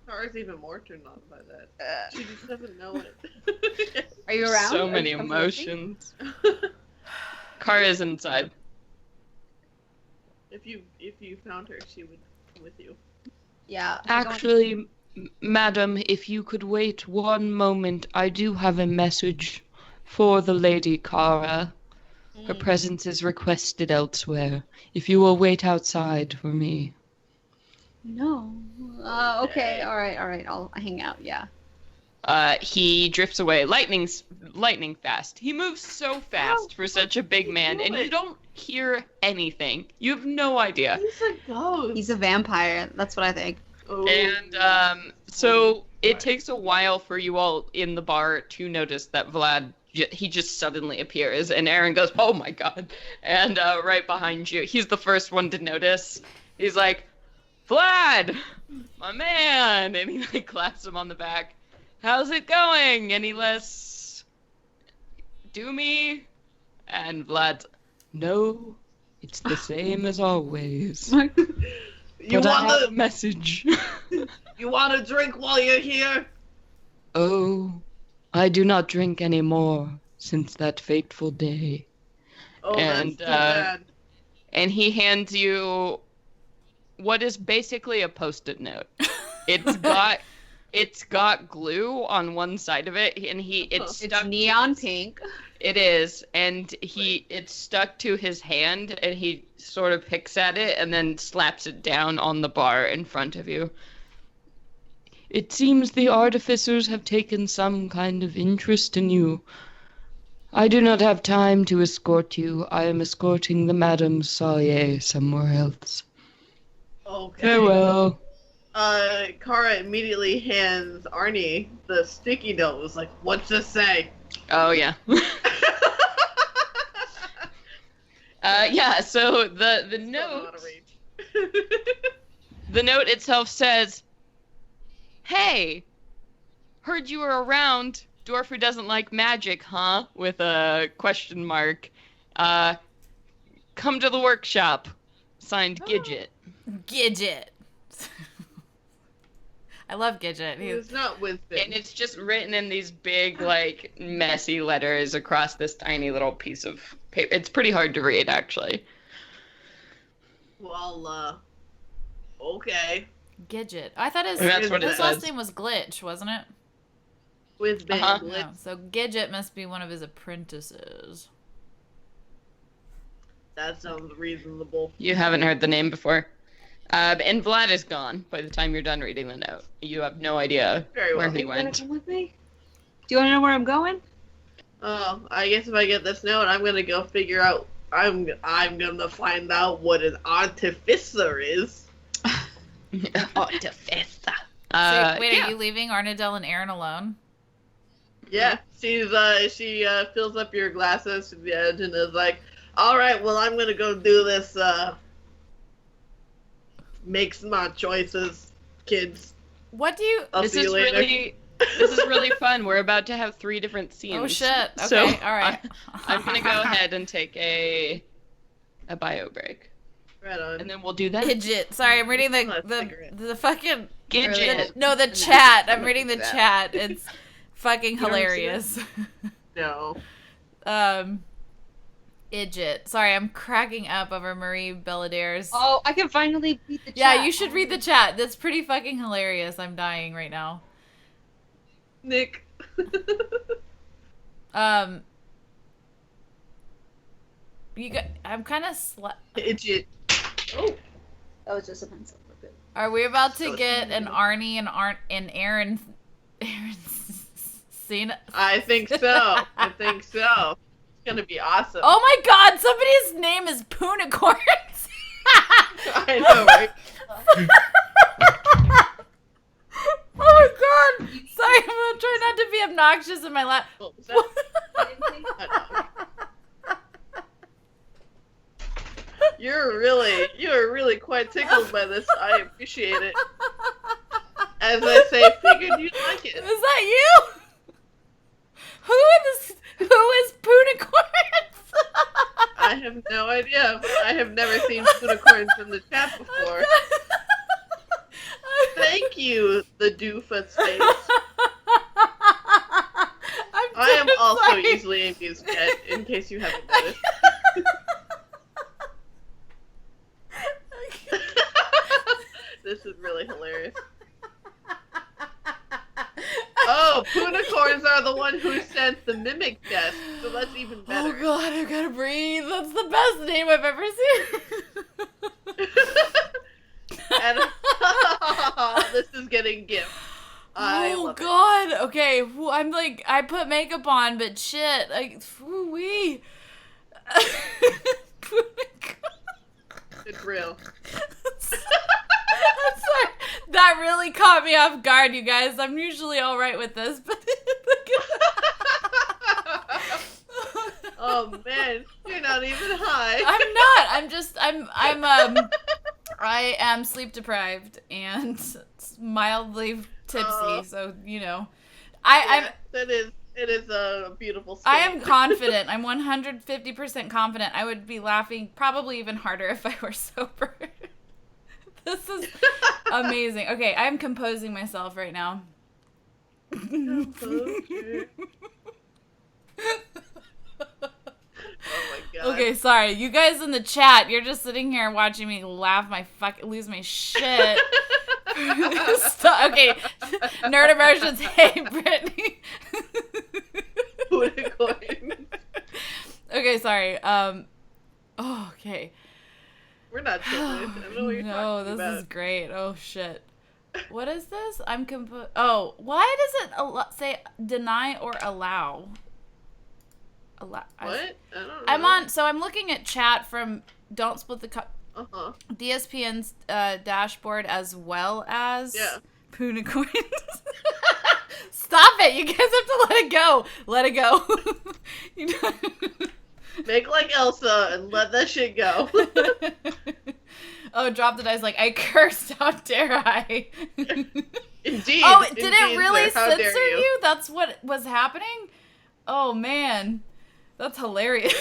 Car's even more turned on by that. She just doesn't know it. Are you around? So Are many you coming with me? emotions. Car is inside. If you found her, she would come with you. Yeah. Actually, madam, if you could wait one moment, I do have a message for the Lady Kara. Her presence is requested elsewhere. If you will wait outside for me. No. Okay. All right. I'll hang out. Yeah. He drifts away, lightning fast. He moves so fast for such a big man, and you don't hear anything. You have no idea. He's a ghost. He's a vampire. That's what I think. Oh. And so it takes a while for you all in the bar to notice that Vlad, he just suddenly appears, and Aaron goes, "Oh my god!" And right behind you, he's the first one to notice. He's like, "Vlad, my man!" And he like claps him on the back. "How's it going? Any less doomy?" And Vlad's, "No, it's the same as always. You But I want have a message." You want a drink while you're here? Oh, I do not drink anymore since that fateful day. Oh, And, that's too bad. And he hands you what is basically a Post-it note. It's got glue on one side of it, and it's It's stuck. neon pink. It is, and it's stuck to his hand, and he sort of picks at it and then slaps it down on the bar in front of you. "It seems the artificers have taken some kind of interest in you. I do not have time to escort you. I am escorting the Madame Sawyer somewhere else. Okay. Farewell." Kara immediately hands Arnie the sticky note. Was like, "What's this say?" Oh, yeah. Yeah, so the note... The note itself says, "Hey, heard you were around. Dwarf who doesn't like magic, huh?" With a question mark. "Come to the workshop. Signed, Gidget." Gidget. I love Gidget. He's not with them. And it's just written in these big, like, messy letters across this tiny little piece of paper. It's pretty hard to read, actually. Well, okay. Gidget. I thought That's what it his last says. name was Glitch, wasn't it? With Ben Uh-huh. Blitz. No. So Gidget must be one of his apprentices. That sounds reasonable. You haven't heard the name before. And Vlad is gone by the time you're done reading the note. You have no idea Very well. where he You wanna went. come with me? Do you want to know where I'm going? Oh, I guess if I get this note, I'm gonna go figure out. I'm gonna find out what an artificer is. Artificer. So, wait, Yeah. are you leaving Arnadell and Aaron alone? Yeah, she fills up your glasses to the edge and is like, "All right, well, I'm gonna go do this. Make smart choices, kids. What do you... I'll This see is you later." really fun. We're about to have 3 different scenes. Oh, shit. Okay, So, all right. I'm gonna go ahead and take a bio break, Right on. and then we'll do that. Gidget. Sorry, I'm reading Let's figure it. the fucking... Gidget. No, the chat. I'm reading the chat. It's fucking You don't see hilarious. No. Idjit. Sorry, I'm cracking up over Marie Belladaire's. Oh, I can finally read the chat. Yeah, you should read the chat. That's pretty fucking hilarious. I'm dying right now. Nick. I'm kind of Idjit. Oh. That was just a pencil. Good. Are we about to get an Arnie and Aaron scene? I think so. I think so. It's gonna be awesome. Oh my god, somebody's name is Poonicorns. I know, right? Oh my god. Sorry, I'm gonna try not to be obnoxious in my lap. What was that? You're really quite tickled by this. I appreciate it. As I say, figured you'd like it. Is that you? Who is Poonicorns? I have no idea. I have never seen unicorns in the chat before. Thank you, the doofus face. I am also easily amused yet, in case you haven't noticed. This is really hilarious. Oh, Poonicorns are the one who sent the mimic desk, so that's even better. Oh god, I gotta breathe. That's the best name I've ever seen. And this is getting gift. Oh god. Okay, I'm like, I put makeup on, but shit, like, wee. It's real. I'm sorry. That really caught me off guard, you guys. I'm usually all right with this, but oh man, you're not even high. I'm not. I am sleep deprived and mildly tipsy, so you know. It is a beautiful state. I am confident. I'm 150% confident. I would be laughing probably even harder if I were sober. This is amazing. Okay, I'm composing myself right now. Oh my god. Okay, sorry. You guys in the chat, you're just sitting here watching me laugh lose my shit. Stop. Okay. Nerd Immersions, hey, Brittany. Okay, sorry. Okay. We're not ticklish. I don't know what you're talking this about. is great. Oh, shit. What is this? Oh, why does it say deny or allow? What? I don't know. I'm looking at chat from Don't Split the Cup. DSPN's dashboard as well as Poonicorns. Stop it! You guys have to let it go. Let it go. Make like Elsa and let that shit go. Oh, Drop the Dice like, I cursed. How dare I? Indeed. Oh, did it really sir. How dare censor you? That's what was happening? Oh, man. That's hilarious.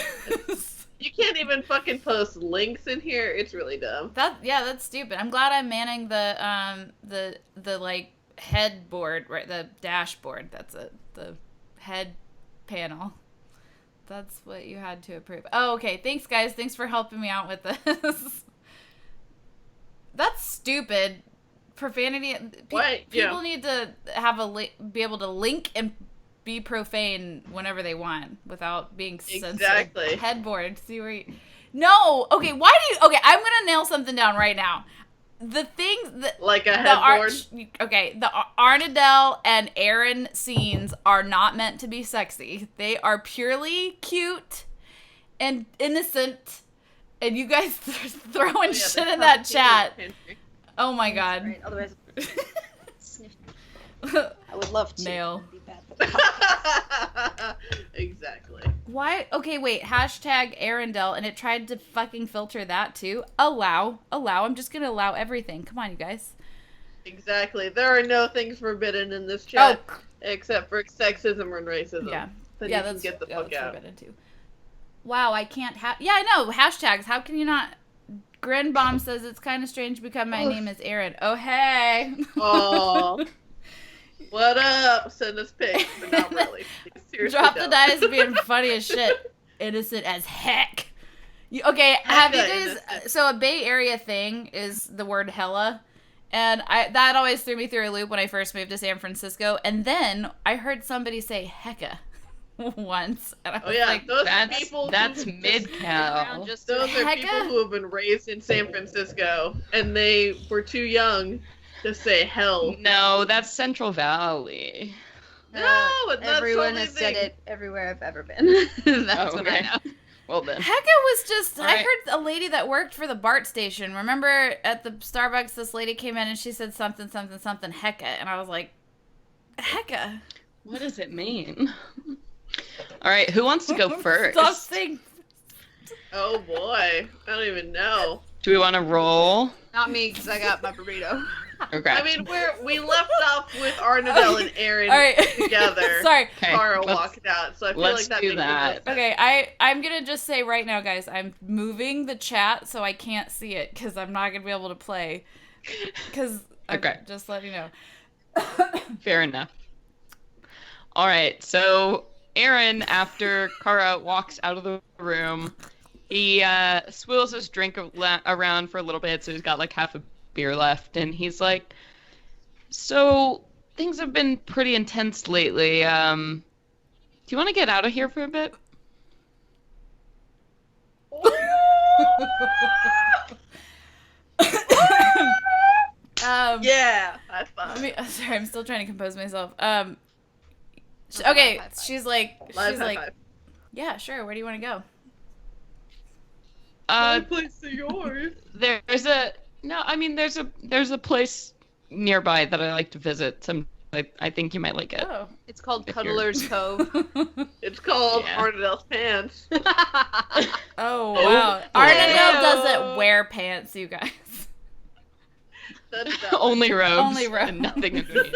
You can't even fucking post links in here. It's really dumb. That's stupid. I'm glad I'm manning the like headboard, right? The dashboard. That's it. The head panel. That's what you had to approve. Oh, okay. Thanks, guys. Thanks for helping me out with this. That's stupid. Profanity. People need to have be able to link and be profane whenever they want without being censored. Exactly. Headboard. See where you... No. Okay. Why do you... Okay. I'm gonna nail something down right now. The thing that... Like a headboard? The Arnadell and Aaron scenes are not meant to be sexy. They are purely cute and innocent. And you guys throwing shit in that chat. Oh my god. Right, otherwise, I would love to. Nail. Exactly. Why? Okay, wait. Hashtag Arendelle, and it tried to fucking filter that too. Allow. I'm just gonna allow everything. Come on, you guys. Exactly. There are no things forbidden in this chat except for sexism and racism. Yeah. Then yeah, you can get the fuck out. Forbidden too. Wow, I can't yeah, I know. Hashtags. How can you not? Grinbomb says it's kind of strange because my name is Aaron. Oh, hey. Oh. What up? Send us pics, but not really. Seriously, Drop the Dice being funny as shit. innocent as heck. Okay, have you guys... innocent. So a Bay Area thing is the word hella. And that always threw me through a loop when I first moved to San Francisco. And then I heard somebody say hecka once. And I was like, that's mid-cal. Those are Hecka? people who have been raised in San Francisco, and they were too young to say hell. No, that's Central Valley. No, it's not Everyone totally has said thing. it everywhere I've ever been. That's what I Okay. know. Well then. Hecka was just... All I right. heard a lady that worked for the BART station. Remember at the Starbucks, this lady came in and she said something hecka. And I was like, hecka? What does it mean? All right, who wants to go first? Stop saying... Oh boy, I don't even know. Do we want to roll? Not me, because I got my burrito. Okay. I mean, we left off with Arnabelle and Aaron All right. together. Sorry. Okay, Kara let's- walked out, so I feel let's like that do makes that. sense. Okay, I'm gonna just say right now, guys, I'm moving the chat so I can't see it because I'm not gonna be able to play. Because Okay. just letting you know. Fair enough. All right, so Aaron, after Kara walks out of the room, he swills his drink around for a little bit, so he's got like half a beer left, and he's like, so things have been pretty intense lately. Do you want to get out of here for a bit? Yeah, high five. Sorry, I'm still trying to compose myself. Okay, Okay, high five. she's like, Live high five. yeah, sure. Where do you want to go? My place is yours. There's a place nearby that I like to visit. I think you might like it. Oh. It's called If you're- Cuddler's Cove. It's called Yeah. Arnadelle's Pants. Oh wow. Arnabelle doesn't wear pants, you guys. That's Only robes. Only robes. And nothing underneath.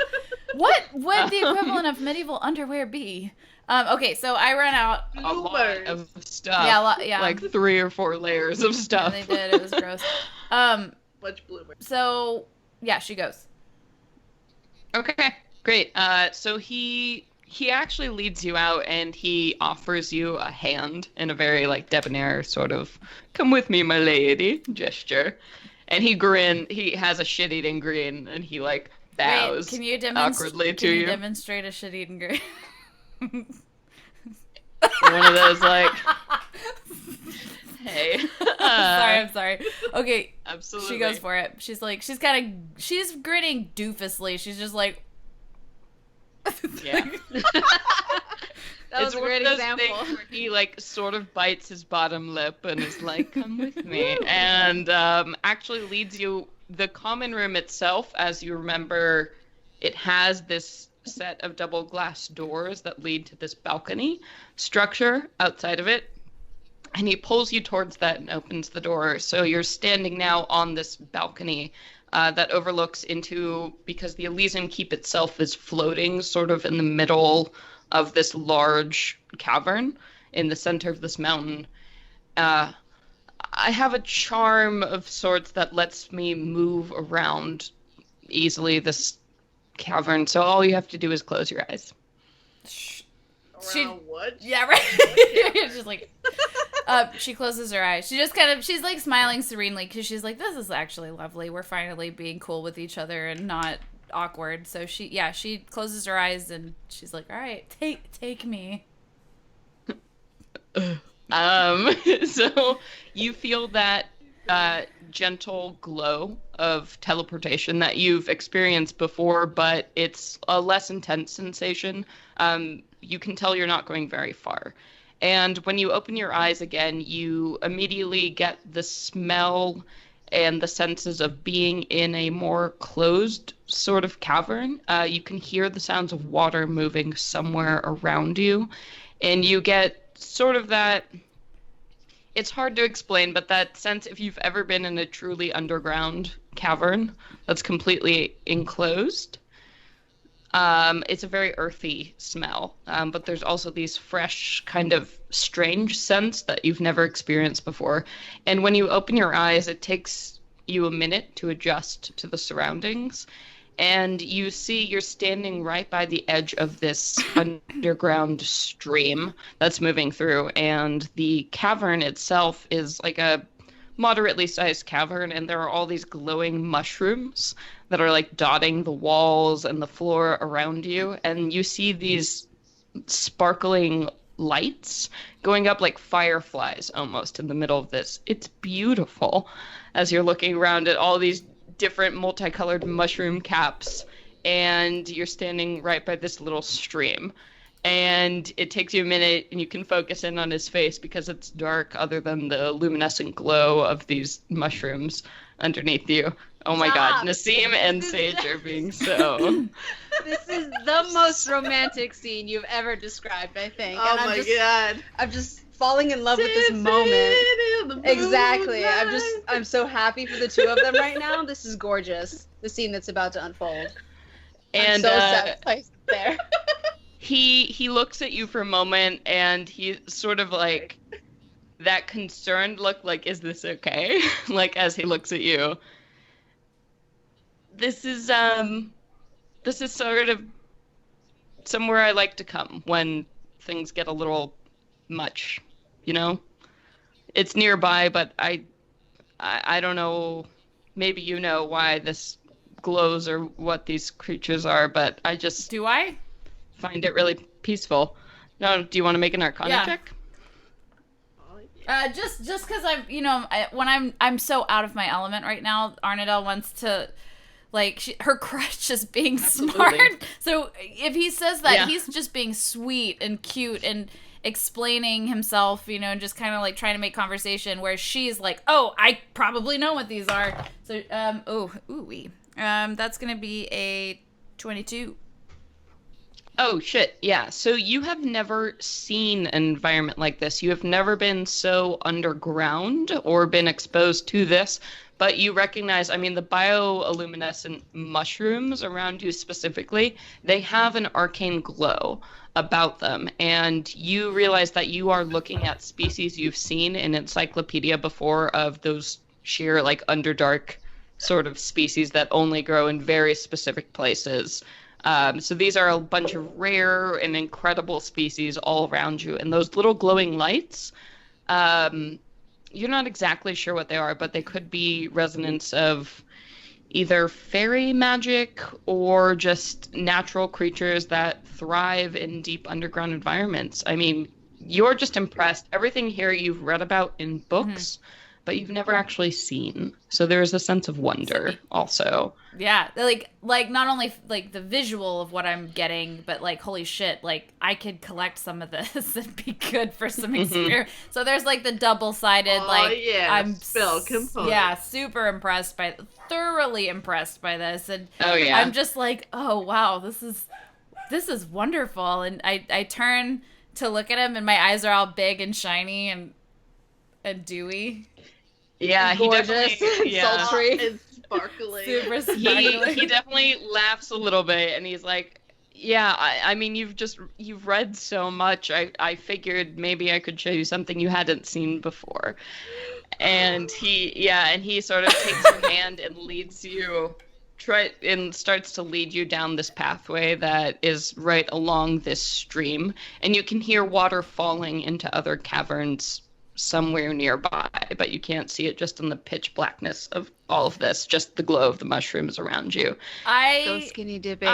What would the equivalent of medieval underwear be? Okay, so I ran out. A lot bloomers. of stuff. Yeah. Like 3 or 4 layers of Yeah, stuff. they did. It was gross. Much bloomer. So yeah, she goes. Okay, great. So he actually leads you out and he offers you a hand in a very like debonair sort of "come with me, my lady" gesture. And he has a shit-eating grin and he like bows Wait, can you awkwardly to you. demonstrate a shit-eating grin? One of those like, hey. I'm sorry. Okay, Absolutely. she goes for it. She's grinning doofusly. She's just like, Yeah. That was a one great of those example. things where he like sort of bites his bottom lip and is like, "Come with me," and actually leads you. The common room itself, as you remember, it has this set of double glass doors that lead to this balcony structure outside of it. And he pulls you towards that and opens the door. So you're standing now on this balcony that overlooks into, because the Elysium Keep itself is floating sort of in the middle of this large cavern in the center of this mountain. I have a charm of sorts that lets me move around easily this cavern, so all you have to do is close your eyes. Around what? yeah, right. She's like, she closes her eyes. She's like smiling serenely because she's like, this is actually lovely. We're finally being cool with each other and not awkward. So she closes her eyes and she's like, all right, take me. So you feel that gentle glow of teleportation that you've experienced before, but it's a less intense sensation. You can tell you're not going very far. And when you open your eyes again, you immediately get the smell and the senses of being in a more closed sort of cavern. You can hear the sounds of water moving somewhere around you, and you get sort of that, it's hard to explain, but that sense, if you've ever been in a truly underground cavern that's completely enclosed, it's a very earthy smell, but there's also these fresh, kind of strange scents that you've never experienced before. And when you open your eyes, it takes you a minute to adjust to the surroundings. and you see you're standing right by the edge of this underground stream that's moving through, and the cavern itself is like a moderately sized cavern, and there are all these glowing mushrooms that are like dotting the walls and the floor around you, and you see these sparkling lights going up like fireflies almost in the middle of this. It's beautiful as you're looking around at all these different multicolored mushroom caps, and you're standing right by this little stream. And it takes you a minute, and you can focus in on his face because it's dark other than the luminescent glow of these mushrooms underneath you. Oh my god, Nassim and Sage are being so... This is the most romantic scene you've ever described, I think. Oh my god. I'm just falling in love with this moment. Exactly. I'm so happy for the two of them right now. This is gorgeous. The scene that's about to unfold. And I'm so satisfied there. He looks at you for a moment, and he's sort of like that concerned look, like, is this okay? Like, as he looks at you. This is sort of somewhere I like to come when things get a little much, you know? It's nearby, but I don't know, maybe you know why this glows or what these creatures are, but I just... Do I? Find it really peaceful. No, do you want to make an Arcana check? Just because I'm, when I'm so out of my element right now, Arnadel wants to, like, her crutch is being smart. So if he says that, he's just being sweet and cute and explaining himself, and just kind of like trying to make conversation, where she's like, oh, I probably know what these are. So, that's gonna be a 22. Oh, shit, yeah. So you have never seen an environment like this. You have never been so underground or been exposed to this, but you recognize, the bioluminescent mushrooms around you specifically, they have an arcane glow about them, and you realize that you are looking at species you've seen in Encyclopedia before, of those sheer, like, underdark sort of species that only grow in very specific places. So these are a bunch of rare and incredible species all around you. And those little glowing lights, you're not exactly sure what they are, but they could be resonance of either fairy magic or just natural creatures that thrive in deep underground environments. You're just impressed. Everything here you've read about in books, but you've never actually seen. So there's a sense of wonder also. Yeah, like not only like the visual of what I'm getting, but like, holy shit, like I could collect some of this and be good for some experience. So there's like the double-sided, I'm spell component. Yeah, thoroughly impressed by this, and I'm just like, oh wow, this is wonderful. And I turn to look at him, and my eyes are all big and shiny and dewy. Yeah, he definitely sultry and sparkling. Super sparkling. He definitely laughs a little bit, and he's like, "Yeah, you've read so much. I figured maybe I could show you something you hadn't seen before." And he sort of takes your hand and leads you, starts to lead you down this pathway that is right along this stream, and you can hear water falling into other caverns somewhere nearby, but you can't see it just in the pitch blackness of all of this, just the glow of the mushrooms around you. Go skinny dipping.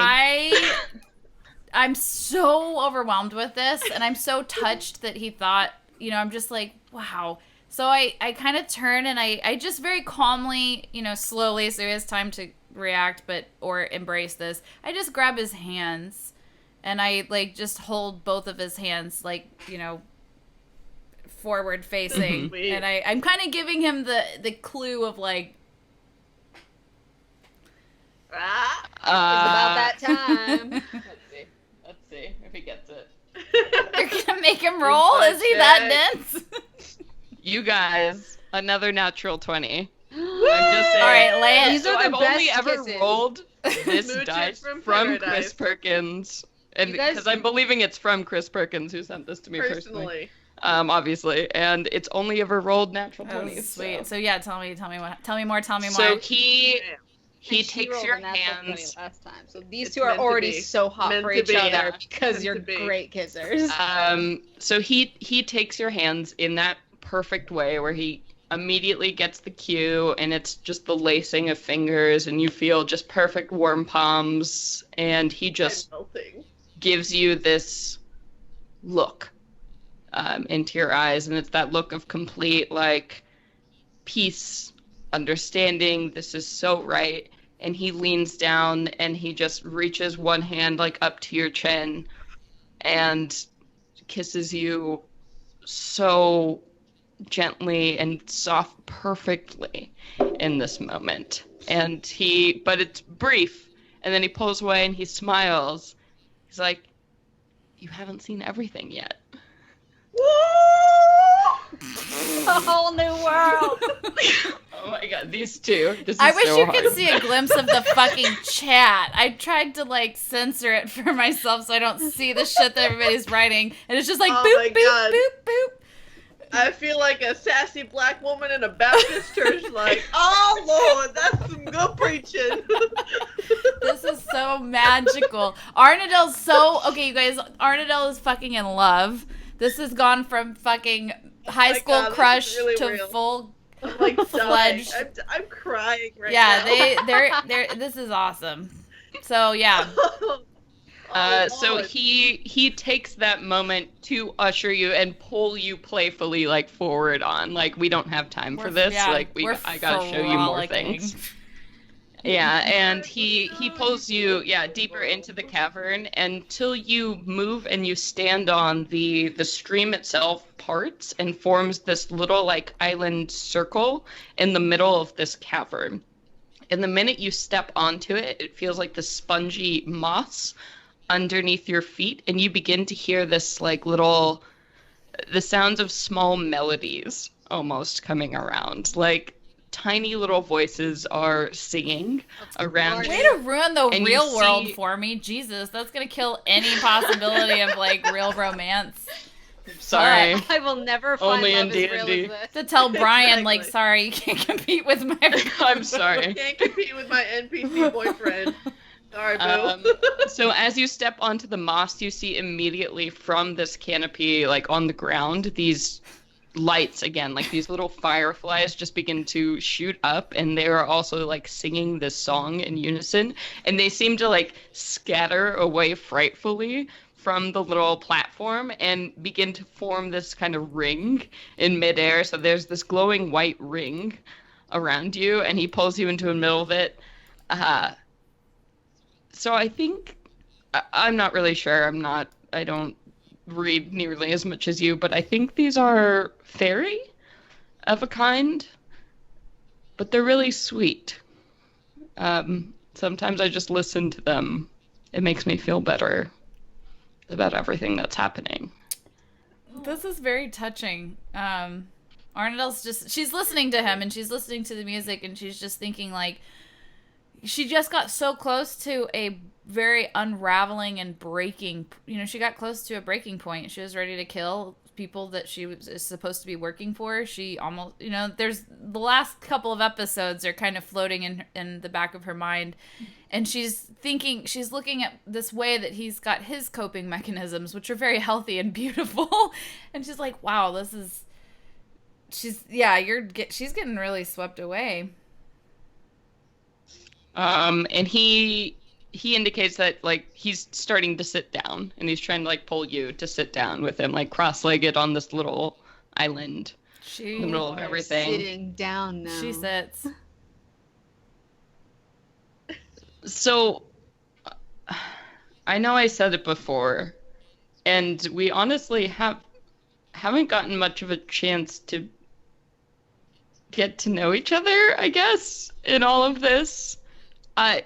I'm so overwhelmed with this, and I'm so touched that he thought, I'm just like, wow. So I kind of turn, and I just very calmly, slowly, so he has time to react or embrace this, I just grab his hands, and I like just hold both of his hands, like, forward facing, and I'm kind of giving him the clue of like, it's about that time. Let's see if he gets it. You're gonna make him roll? Is he that dense? You guys, another natural 20. I'm just saying. All right, Lance. These are the I've best only ever kisses. rolled this dice from Chris Perkins, and because I'm believing it's from Chris Perkins, who sent this to me personally. Obviously, and it's only ever rolled natural 20s. Sweet. So yeah, tell me more. So he And she takes rolled your a natural 20 hands. last time. So these It's two are meant to already be. so hot Meant for to each be, other yeah. because Meant you're to be. great kissers. So he takes your hands in that perfect way where he immediately gets the cue, and it's just the lacing of fingers, and you feel just perfect warm palms, and he just I'm melting. gives you this look into your eyes, and it's that look of complete like peace, understanding. This is so right. And he leans down and he just reaches one hand like up to your chin and kisses you so gently and soft, perfectly in this moment. But it's brief, and then he pulls away and he smiles. He's like, "You haven't seen everything yet." A whole new world. Oh my god, these two. This is I wish so you hard. could see a glimpse of the fucking chat. I tried to like censor it for myself so I don't see the shit that everybody's writing, and it's just like Oh boop my boop God. boop boop. I feel like a sassy black woman in a Baptist church, like, oh Lord, that's some good preaching. This is so magical. Arnadel's so okay, you guys. Arnadel is fucking in love. This has gone from fucking high my school God, this is crush really to real. full. I'm like dying. Fledged. I'm crying right Yeah, now. they're. This is awesome. So yeah, So Lord. he takes that moment to usher you and pull you playfully like forward on. Like, we don't have time for this. Yeah, Like we're I gotta show you more frolicking. things. Yeah, and he pulls you deeper into the cavern until you move and you stand on the stream itself parts and forms this little like island circle in the middle of this cavern. And the minute you step onto it, it feels like the spongy moss underneath your feet, and you begin to hear this like the sounds of small melodies almost coming around, like tiny little voices are singing around way you. to ruin the And you real world see- for me. Jesus, that's gonna kill any possibility of like real romance. Sorry. I will never find Only in love as real D&D. as this. To tell Brian, like, Exactly. sorry, you can't compete with my. I'm sorry. Can't compete with my NPC boyfriend. Sorry, boo. So as you step onto the moss, you see immediately from this canopy, like on the ground, these lights again, like these little fireflies just begin to shoot up, and they are also like singing this song in unison, and they seem to like scatter away frightfully from the little platform and begin to form this kind of ring in midair. So there's this glowing white ring around you, and he pulls you into the middle of it. So I think I'm not really sure. I don't read nearly as much as you, but I think these are fairy of a kind, but they're really sweet. Sometimes I just listen to them. It makes me feel better about everything that's happening. This is very touching. Arnadel's she's listening to him and she's listening to the music and she's just thinking like, she just got so close to a very unraveling and breaking, she got close to a breaking point. She was ready to kill people that is supposed to be working for. She almost, there's the last couple of episodes are kind of floating in the back of her mind. And she's looking at this way that he's got his coping mechanisms, which are very healthy and beautiful. And she's like, wow, she's getting really swept away. And he indicates that like he's starting to sit down, and he's trying to like pull you to sit down with him, like cross-legged on this little island in the middle of everything. Sitting down now. She sits. So, I know I said it before, and we honestly haven't gotten much of a chance to get to know each other, I guess, in all of this. I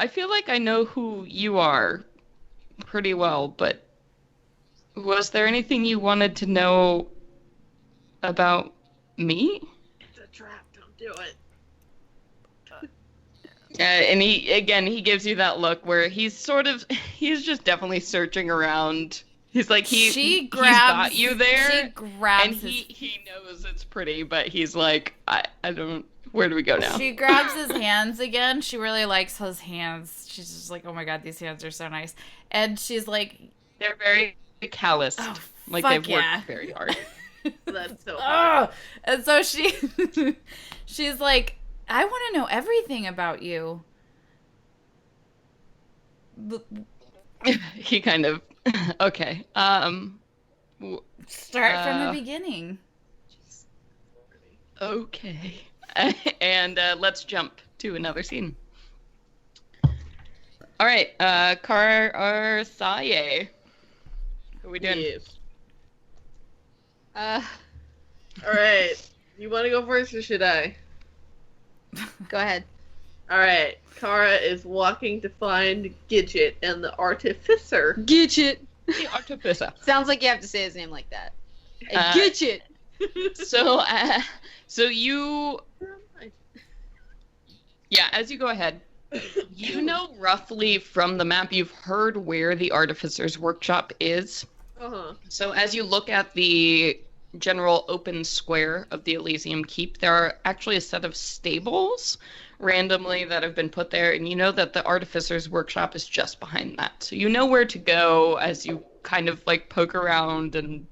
feel like I know who you are pretty well, but was there anything you wanted to know about me? It's a trap. Don't do it. And he gives you that look where he's just definitely searching around. He's like, he's got you there. She grabs and he knows it's pretty, but he's like, I don't Where do we go now? She grabs his hands again. She really likes his hands. She's just like, oh my god, these hands are so nice. And she's like... They're very calloused. Oh, like, fuck they've yeah. worked very hard. That's so hard. Oh! And so she's like, I want to know everything about you. He kind of... Okay. Start from the beginning. Okay. And let's jump to another scene. All right, Kar Saye. What are we doing? Yes. Uh, Alright. You want to go first or should I? go ahead. Alright. Kara is walking to find Gidget and the Artificer. Gidget. The Artificer. Sounds like you have to say his name like that. Hey, Uh, Gidget. So you... Yeah, as you go ahead, you know roughly from the map, you've heard where the Artificer's workshop is. Uh-huh. So as you look at the general open square of the Elysium Keep, there are actually a set of stables randomly that have been put there, and you know that the Artificer's workshop is just behind that. So you know where to go as you kind of like poke around and...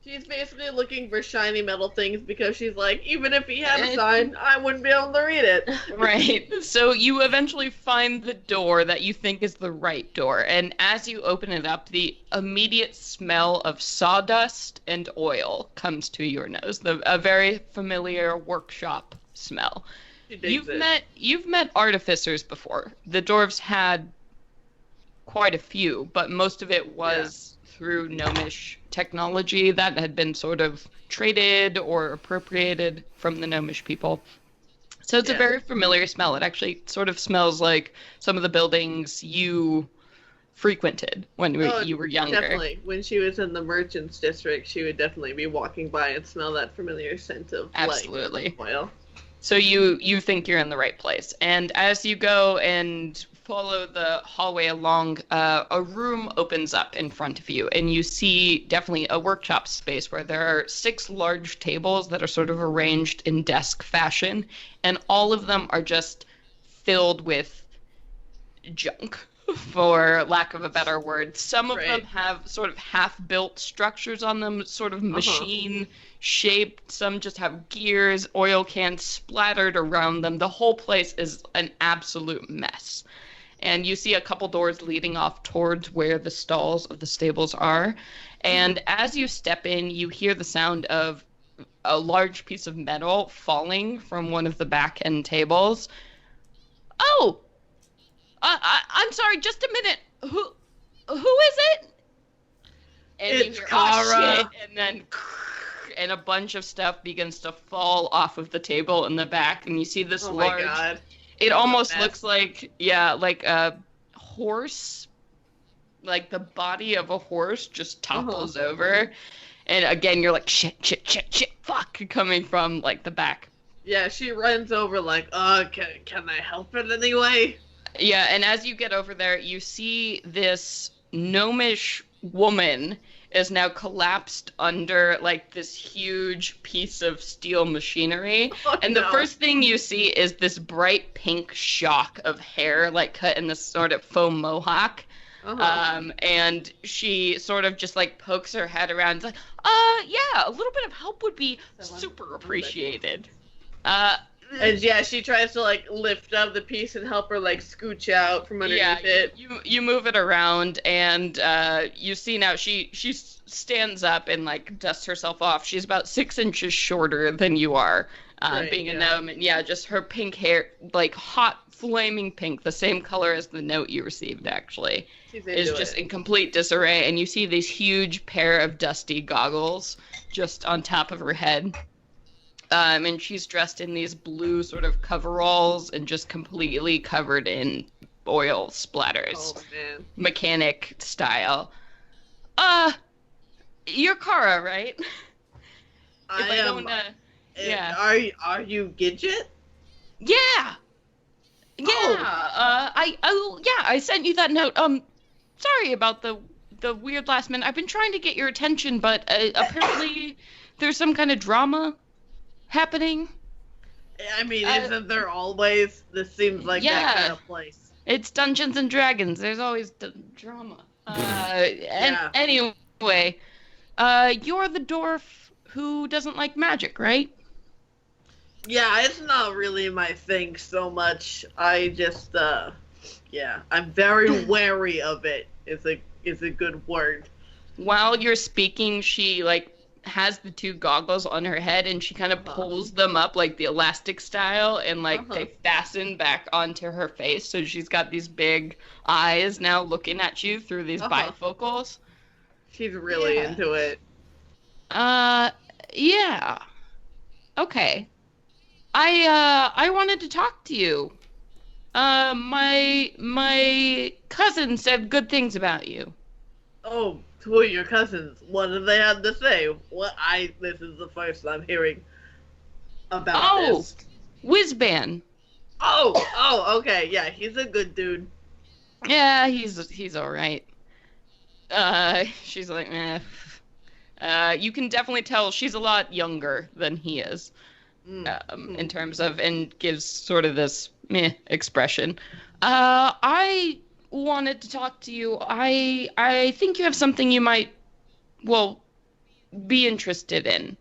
She's basically looking for shiny metal things because she's like, even if he had a sign, I wouldn't be able to read it. Right. So you eventually find the door that you think is the right door. And as you open it up, the immediate smell of sawdust and oil comes to your nose. A very familiar workshop smell. She digs it. You've met artificers before. The dwarves had quite a few, but most of it was through gnomish technology that had been sort of traded or appropriated from the gnomish people. So it's a very familiar smell. It actually sort of smells like some of the buildings you frequented when you were younger. Definitely. When she was in the merchants district, she would definitely be walking by and smell that familiar scent of Absolutely. like oil. So you think you're in the right place. And as you go and follow the hallway along, a room opens up in front of you, and you see definitely a workshop space where there are 6 large tables that are sort of arranged in desk fashion, and all of them are just filled with junk, for lack of a better word. Some of them have sort of half-built structures on them, sort of machine-shaped. Some just have gears, oil cans splattered around them. The whole place is an absolute mess. And you see a couple doors leading off towards where the stalls of the stables are. And as you step in, you hear the sound of a large piece of metal falling from one of the back end tables. Oh! I'm sorry, just a minute. Who is it? And It's you hear, Kara. Oh, shit, and then and a bunch of stuff begins to fall off of the table in the back, and you see this large... Oh my god. It almost looks like, like a horse, like the body of a horse just topples over. And again, you're like, shit, fuck, coming from, like, the back. Yeah, she runs over like, can I help in any way? Yeah, and as you get over there, you see this gnomish woman is now collapsed under, like, this huge piece of steel machinery. Oh, and the first thing you see is this bright pink shock of hair, like, cut in this sort of faux mohawk. And she sort of just, like, pokes her head around. It's like, yeah, a little bit of help would be super appreciated. And yeah, she tries to like lift up the piece and help her like scooch out from underneath it. You move it around, and you see now she stands up and like dusts herself off. She's about 6 inches shorter than you are, being a gnome, and just her pink hair, like hot flaming pink, the same color as the note you received actually, is just in complete disarray. And you see these huge pair of dusty goggles just on top of her head. And she's dressed in these blue sort of coveralls and just completely covered in oil splatters. Oh, man. Mechanic style. You're Kara, right? I am. Yeah. Are you Gidget? Yeah. Yeah. I sent you that note. Sorry about the weird last minute. I've been trying to get your attention, but apparently there's some kind of drama happening. I mean, isn't there always? This seems like that kind of place. It's Dungeons and Dragons. There's always drama. Yeah. Anyway, you're the dwarf who doesn't like magic, right? Yeah, it's not really my thing so much. I just, I'm very wary of it. Is a good word. While you're speaking, she has the two goggles on her head and she kind of pulls them up like the elastic style and they fasten back onto her face. So she's got these big eyes now looking at you through these bifocals. She's really into it. Yeah. Okay. I wanted to talk to you. My cousin said good things about you. Oh, who are your cousins? What do they have to say? This is the first I'm hearing about this. Whizban. Oh, okay, yeah, he's a good dude. Yeah, he's all right. She's like, you can definitely tell she's a lot younger than he is. In terms of, and gives sort of this meh expression. I wanted to talk to you. I think you have something you might, be interested in.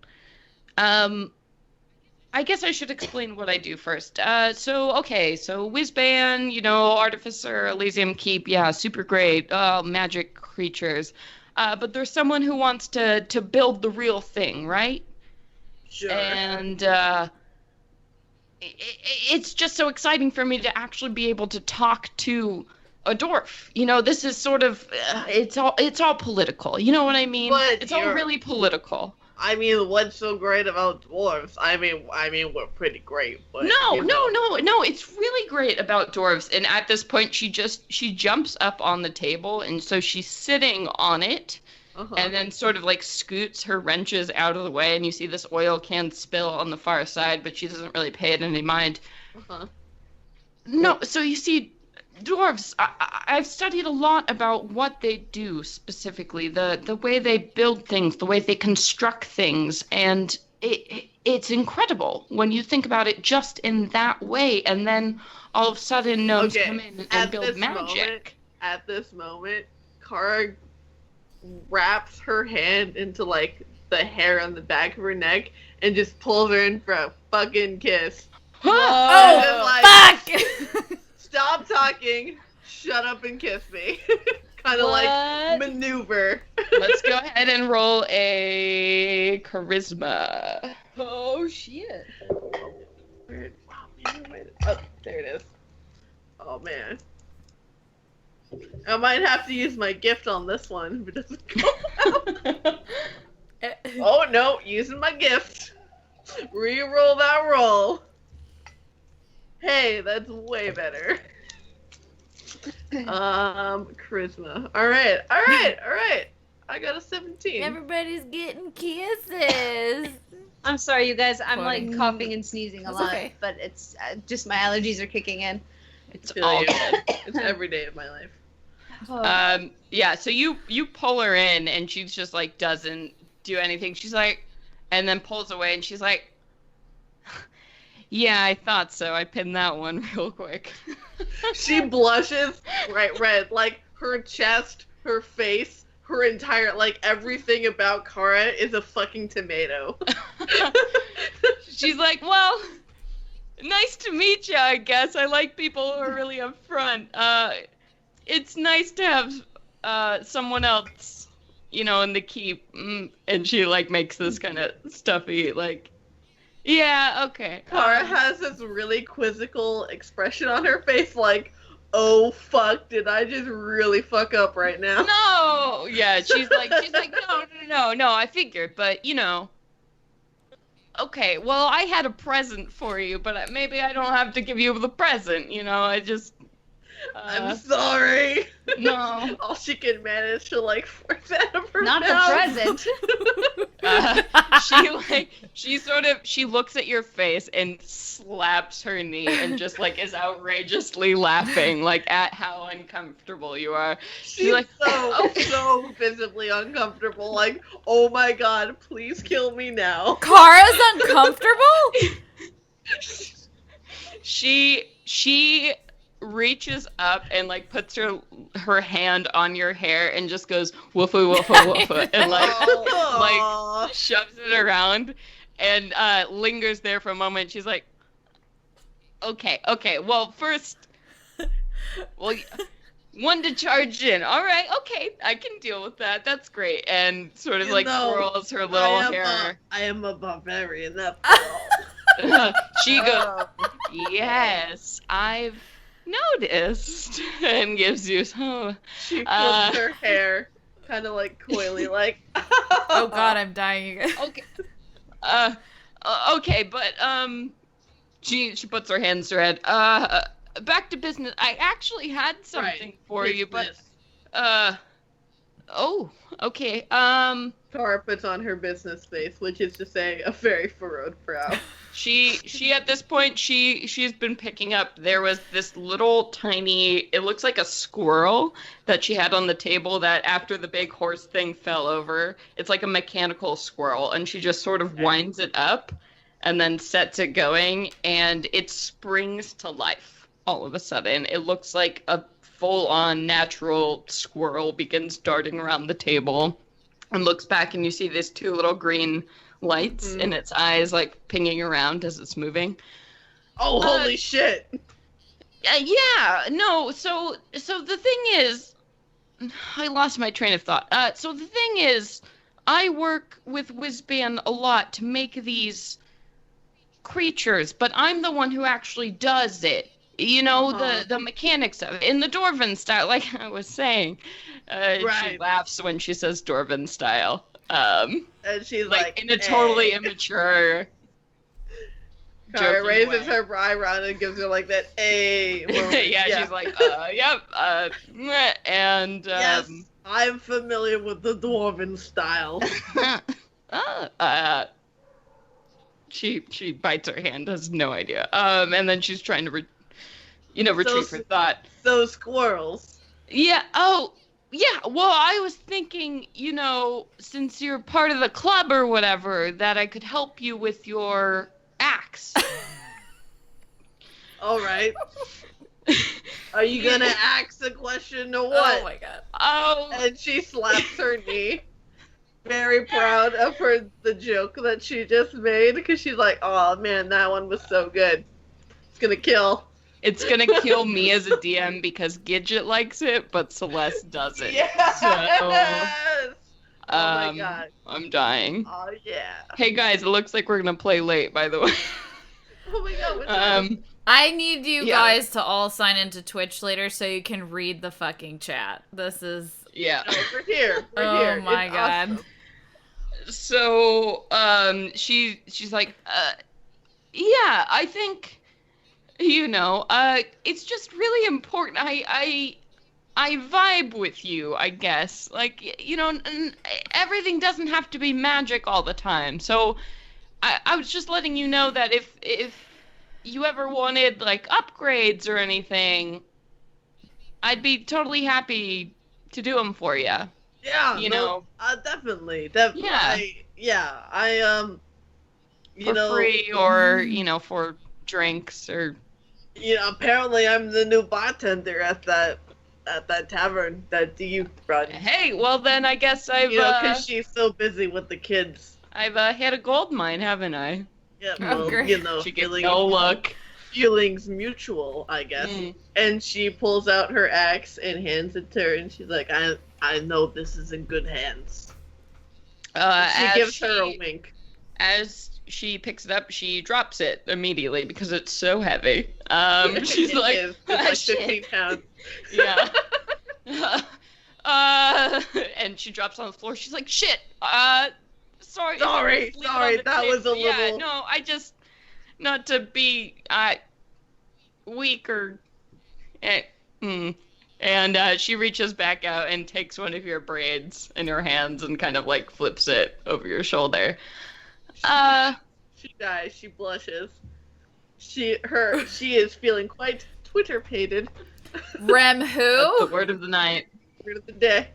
I guess I should explain what I do first. So Whizban, Artificer, Elysium Keep, yeah, super great. Magic creatures. But there's someone who wants to build the real thing, right? Sure. And it's just so exciting for me to actually be able to talk to a dwarf. This is sort of it's all political. You know what I mean? But it's all really political. I mean, what's so great about dwarves? I mean, we're pretty great. But, no. It's really great about dwarves. And at this point, she jumps up on the table, and so she's sitting on it. And then sort of scoots her wrenches out of the way, and you see this oil can spill on the far side, but she doesn't really pay it any mind. No, so you see, dwarves, I've studied a lot about what they do specifically, the way they build things, the way they construct things, and it's incredible when you think about it just in that way, and then all of a sudden gnomes come in and build magic. At this moment, Kara wraps her hand into the hair on the back of her neck and just pulls her in for a fucking kiss. Fuck! Stop talking, shut up and kiss me. Kind of maneuver. Let's go ahead and roll a charisma. Oh shit. Oh, there it is. Oh man. I might have to use my gift on this one if it doesn't go out. Oh no, using my gift. Reroll that roll. Hey, that's way better. Charisma. Alright. I got a 17. Everybody's getting kisses. I'm sorry, you guys. I'm coughing and sneezing a lot, okay. but it's just my allergies are kicking in. It's all good. It's every day of my life. Yeah, so you pull her in and she just doesn't do anything. She's and then pulls away and she's like, yeah, I thought so. I pinned that one real quick. She blushes bright red, her chest, her face, her entire, everything about Kara is a fucking tomato. She's like, well, nice to meet you, I guess. I like people who are really upfront. It's nice to have someone else, in the keep. And she makes this kind of stuffy, yeah, okay. Kara has this really quizzical expression on her face, oh fuck, did I just really fuck up right now? No! Yeah, she's like, no, I figured, but, okay, well, I had a present for you, but maybe I don't have to give you the present, I just... I'm sorry. No. All she can manage to force out of her Not mouth. the present. She looks at your face and slaps her knee and just is outrageously laughing at how uncomfortable you are. She's so visibly uncomfortable. Oh my god, please kill me now. Kara's uncomfortable? She reaches up and like puts her hand on your hair and just goes woofa woofa woofa and like shoves it around and lingers there for a moment. She's like, okay, well first, well, one to charge in. All right, okay, I can deal with that. That's great. And sort of swirls her little hair. I am a barbarian. That's She goes, yes, I've noticed, and gives you some. She pulls her hair kind of like coyly, like. Oh God, I'm dying. Okay. Okay, but she puts her hands to her head. Back to business. I actually had something for you, but oh, okay. Tara puts on her business face, which is to say, a very furrowed brow. She at this point she's been picking up. There was this little tiny. It looks like a squirrel that she had on the table. That after the big horse thing fell over, it's like a mechanical squirrel, and she just sort of winds it up, and then sets it going, and it springs to life. All of a sudden, it looks like a full-on natural squirrel begins darting around the table and looks back, and you see these two little green lights in its eyes, like pinging around as it's moving. Oh, holy shit! Yeah, no, so the thing is, I lost my train of thought. So the thing is, I work with Whizband a lot to make these creatures, but I'm the one who actually does it. You know, the mechanics of it. In the Dwarven style, like I was saying. She laughs when she says Dwarven style. And she's like in a totally immature... Kara raises her eyebrow and gives her like that moment. Yeah, she's like, yep, and... yes, I'm familiar with the Dwarven style. She bites her hand, has no idea. And then she's trying to retrieve her thought. Those squirrels. Yeah, oh, yeah, well, I was thinking, since you're part of the club or whatever, that I could help you with your axe. All right. Are you gonna ask a question or what? Oh my God. Oh. And she slaps her knee. Very proud of the joke that she just made, because she's like, oh man, that one was so good. It's gonna kill. It's gonna kill me as a DM because Gidget likes it, but Celeste doesn't. Yes! So, Oh my God. I'm dying. Oh yeah. Hey guys, it looks like we're gonna play late, by the way. Oh my God. What's that? I need you guys to all sign into Twitch later so you can read the fucking chat. This is... Yeah. No, we're here. We're here. Oh my It's God. awesome. So, she's like, yeah, I think, it's just really important. I vibe with you, I guess. Like, everything doesn't have to be magic all the time. So, I was just letting you know that if you ever wanted, like, upgrades or anything, I'd be totally happy to do them for you. Yeah, definitely. I for free or for drinks or. Apparently I'm the new bartender at that tavern that you run. Hey, well then I guess I've because she's so busy with the kids. I've hit a gold mine, haven't I? Yeah, Oh, well, great. She gets no look. Feelings mutual, I guess. And she pulls out her axe and hands it to her, and she's like, I know this is in good hands. She gives her a wink. As she picks it up, she drops it immediately because it's so heavy. She's like, it's like 15 pounds. Yeah. And she drops on the floor. She's like, shit. Sorry, that was a little... Yeah, no, I just... Not to be weak or... And she reaches back out and takes one of your braids in her hands and kind of like flips it over your shoulder. She dies. She blushes. She is feeling quite Twitter-pated. Rem who? That's the word of the night. Word of the day.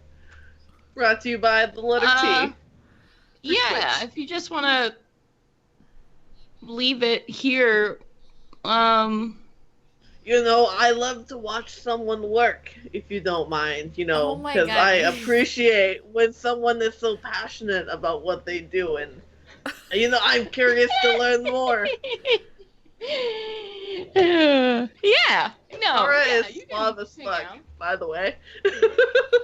Brought to you by the letter T. Yeah, if you just want to leave it here, I love to watch someone work, if you don't mind, Oh my because God. I appreciate when someone is so passionate about what they do, and, I'm curious to learn more. Yeah. No. Tara yeah, is you can suave as hang fuck, out. by the way.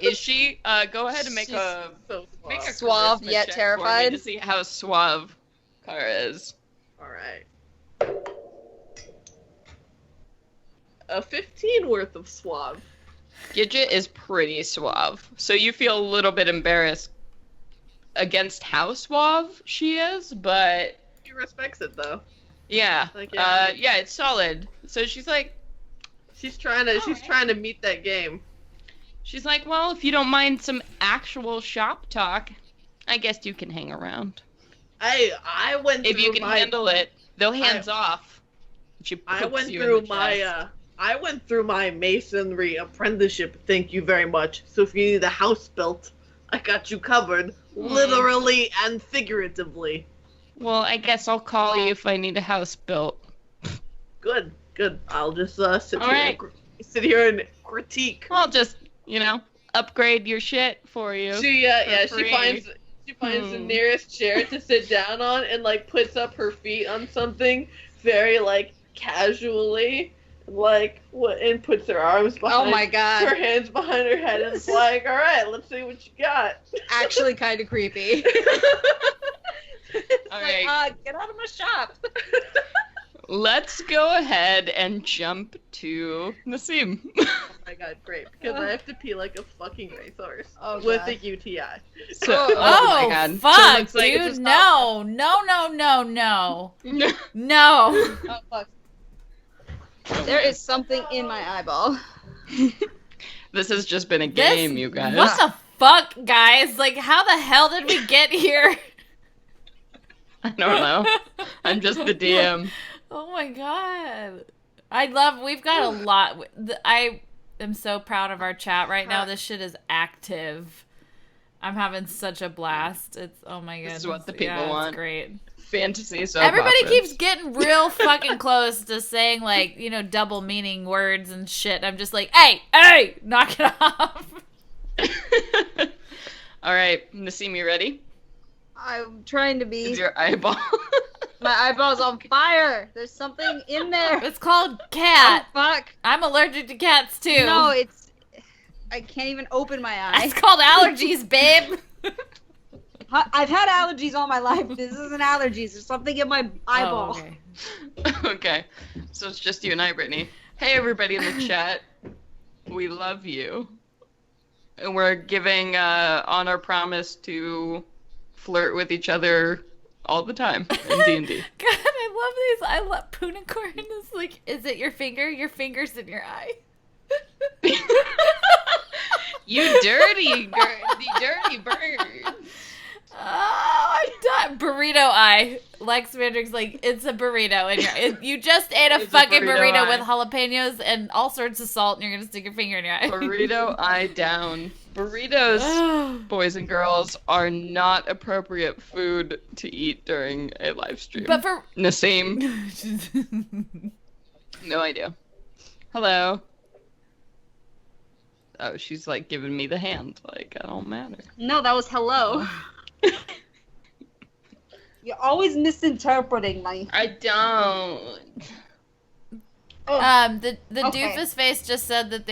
Is she? Go ahead and make She's a So make a Suave charisma yet check terrified. for me to see how suave Kara is. Alright. A 15 worth of suave. Gidget is pretty suave, so you feel a little bit embarrassed against how suave she is, but She respects it, though. yeah, Like, yeah. yeah, it's solid. So she's like, She's trying to meet that game. well, if you don't mind some actual shop talk, I guess you can hang around. I went If through you can handle it, though hands off. She I pokes went you in through the my chest. I went through my masonry apprenticeship. Thank you very much. So if you need a house built, I got you covered, literally and figuratively. Well, I guess I'll call you if I need a house built. Good. I'll just sit All here right. sit here and critique. I'll just, upgrade your shit for you. She for free. she finds the nearest chair to sit down on and puts up her feet on something very casually, and puts her arms behind. Oh my God. Her hands behind her head and is like, all right, let's see what you got. Actually kind of creepy. All right. Get out of my shop. Let's go ahead and jump to Nassim. Oh my god, great, because I have to pee like a fucking racehorse with a UTI. So, Oh, my God. fuck, So it looks like dude, it's no. No. Oh, fuck. There is something in my eyeball. This has just been a game, you guys. What the fuck, guys? How the hell did we get here? I don't know. I'm just the DM. Oh my god. We've got a lot. I am so proud of our chat right now. This shit is active. I'm having such a blast. Oh my god. This is what the people It's want. great. Fantasy soap Everybody operas. keeps getting real fucking close to saying double meaning words and shit. I'm just like, hey, knock it off. All right, Nassim, you ready? I'm trying to be. Is your eyeball? My eyeball's on fire. There's something in there. It's called cat. Oh, fuck. I'm allergic to cats too. No, I can't even open my eye. It's called allergies, babe. I've had allergies all my life. This isn't allergies. There's something in my eyeball. Oh, okay. Okay, so it's just you and I, Brittany. Hey, everybody in the chat. We love you. And we're giving on our promise to flirt with each other all the time in D&D. God, I love these. I love Punicorn. Is is it your finger? Your finger's in your eye. You dirty bird. Oh, I'm done. Burrito eye. Lex Mandrick's it's a burrito. And you just ate a It's a fucking burrito burrito eye. with jalapenos and all sorts of salt, and you're going to stick your finger in your eye. Burrito eye down. Burritos, boys and girls, are not appropriate food to eat during a live stream. But for... Nassim, no idea. Hello. Oh, she's giving me the hand. I don't matter. No, that was hello. You're always misinterpreting my. I don't. The Okay. doofus face just said that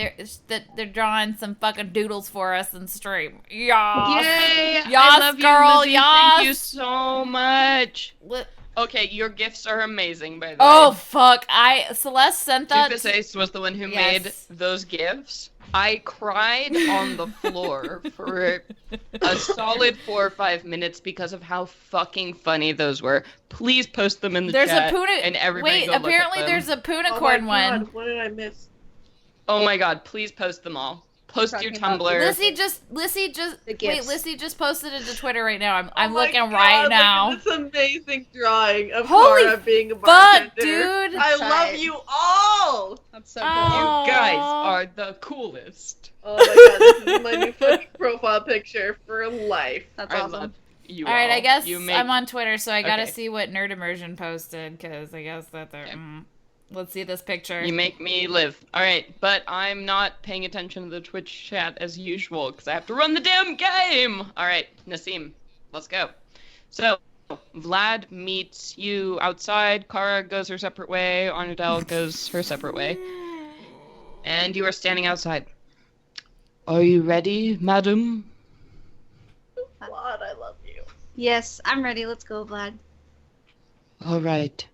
they're drawing some fucking doodles for us in stream. Yas. Yay! Yas, I love girl, you, Lizzie. Thank you yas. so much. Li- Okay, your gifts are amazing, by the Oh way. fuck! Celeste sent that. Doofus Ace was the one who Yes. made those gifts. I cried on the floor for a solid 4 or 5 minutes because of how fucking funny those were. Please post them in the There's chat. a Puna. And everybody Wait, go look at apparently them. there's a Oh my Punicorn one. God, what did I miss? Oh my god, please post them all. Post your Talking about Tumblr. Lissy just The wait. gifts. Lissy just posted it to Twitter right now. I'm Oh my looking God, right look now. at this amazing drawing of Holy Cora being a fuck, bartender. dude. I Try love it. you all. That's so Oh. You guys are the coolest. Oh my god, this is my new fucking profile picture for life. That's I awesome. love you All right, I guess You make... I'm on Twitter, so I gotta Okay. see what Nerd Immersion posted because I guess that they're. Okay. Let's see this picture. You make me live. All right, but I'm not paying attention to the Twitch chat as usual because I have to run the damn game. All right, Nassim, let's go. So, Vlad meets you outside. Kara goes her separate way. Arnadel goes her separate way. And you are standing outside. Are you ready, madam? Vlad, I love you. Yes, I'm ready. Let's go, Vlad. All right.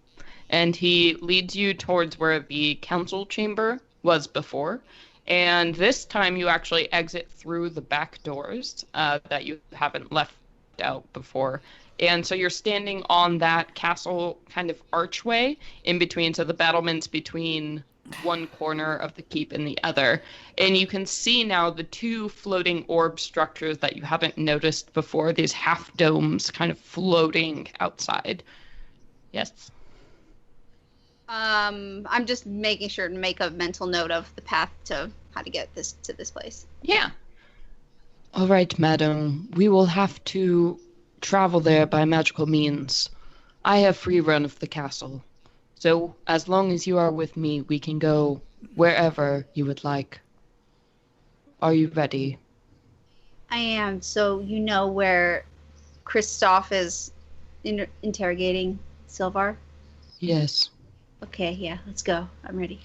And he leads you towards where the council chamber was before. And this time you actually exit through the back doors that you haven't left out before. And so you're standing on that castle kind of archway in between, so the battlements between one corner of the keep and the other. And you can see now the two floating orb structures that you haven't noticed before, these half domes kind of floating outside. Yes. I'm just making sure to make a mental note of the path to how to get this to this place. Yeah. All right, madam. We will have to travel there by magical means. I have free run of the castle. So, as long as you are with me, we can go wherever you would like. Are you ready? I am. So you know where Kristoff is interrogating Sylvar? Yes. Okay, yeah, let's go. I'm ready.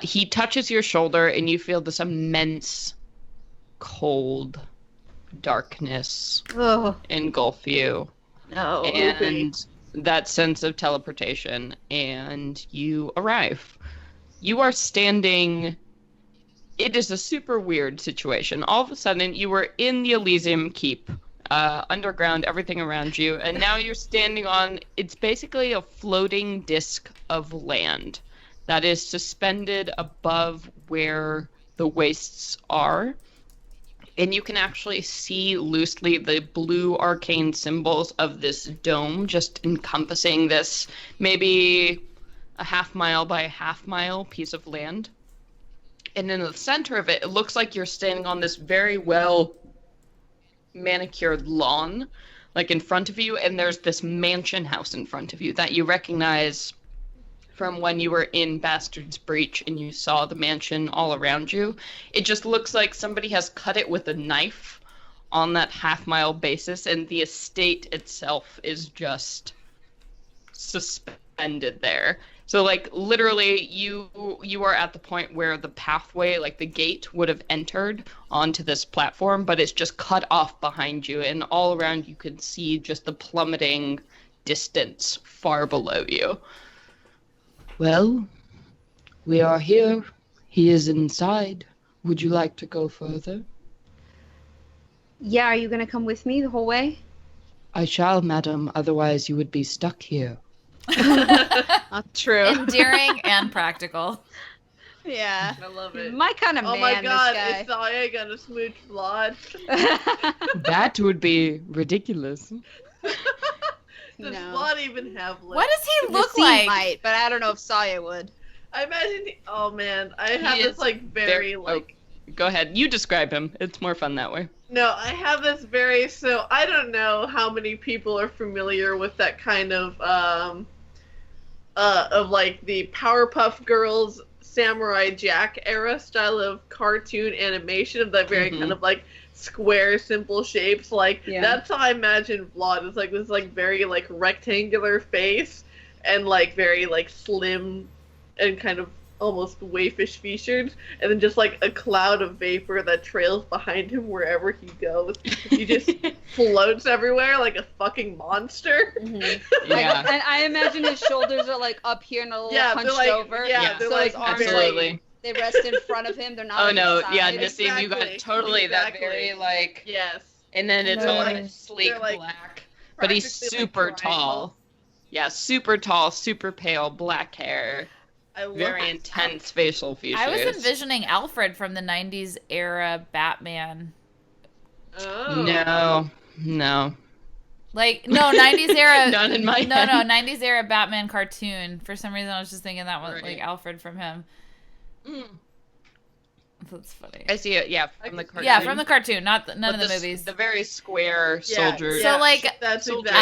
He touches your shoulder, and you feel this immense, cold darkness Oh, engulf you. no. And that sense of teleportation, and you arrive. You are standing... It is a super weird situation. All of a sudden, you were in the Elysium Keep, underground, everything around you, and now you're standing on... It's basically a floating disc of land that is suspended above where the wastes are. And you can actually see loosely the blue arcane symbols of this dome just encompassing this maybe a half-mile by a half-mile piece of land. And in the center of it, it looks like you're standing on this very well manicured lawn, like in front of you, and there's this mansion house in front of you that you recognize from when you were in Bastard's Breach and you saw the mansion all around you. It just looks like somebody has cut it with a knife on that half-mile basis, and the estate itself is just suspended there. So, like, literally, you are at the point where the pathway, like the gate, would have entered onto this platform, but it's just cut off behind you, and all around you can see just the plummeting distance far below you. Well, we are here. He is inside. Would you like to go further? Yeah, are you going to come with me the whole way? I shall, madam, otherwise you would be stuck here. Not true. Endearing and practical. Yeah. I love it. My kind of man, Oh my god, this is Saya gonna smooch Vlad? guy. That would be ridiculous. Does No. Vlad even have lips? What does he look Nassim like? might, but I don't know if Saya would. I imagine oh man, I have He this is like very like Go ahead. You describe him. It's more fun that way. no, I have this very so I don't know how many people are familiar with that kind of like the Powerpuff Girls Samurai Jack era style of cartoon animation of that very kind of like square simple shapes. Like that's how I imagine Vlad. It's like this like very like rectangular face and like very like slim and kind of almost waifish featured, and then just like a cloud of vapor that trails behind him wherever he goes. He just floats everywhere like a fucking monster. Yeah. And I imagine his shoulders are like up here and a little Yeah, hunched they're like over. yeah, they're so like his arms Absolutely. they rest in front of him. They're not. Oh on no, his side. yeah, Nassim, you got Exactly. totally that Exactly. very like, Yes. and then it's No. all They're like sleek like black, but he's practically, like, super triangles. tall. Yeah, super tall, super pale, black hair, I love very it. intense facial features. I was envisioning Alfred from the 90s era Batman. Oh. No. Like, no, 90s era. Not in my No, head. no, 90s era Batman cartoon. For some reason, I was just thinking that was Right. like Alfred from him. Mm. That's funny. I see it. Yeah, from the cartoon. Yeah, from the cartoon, not none But of the movies. The very square Yeah, soldier. So, like, that's soldiers.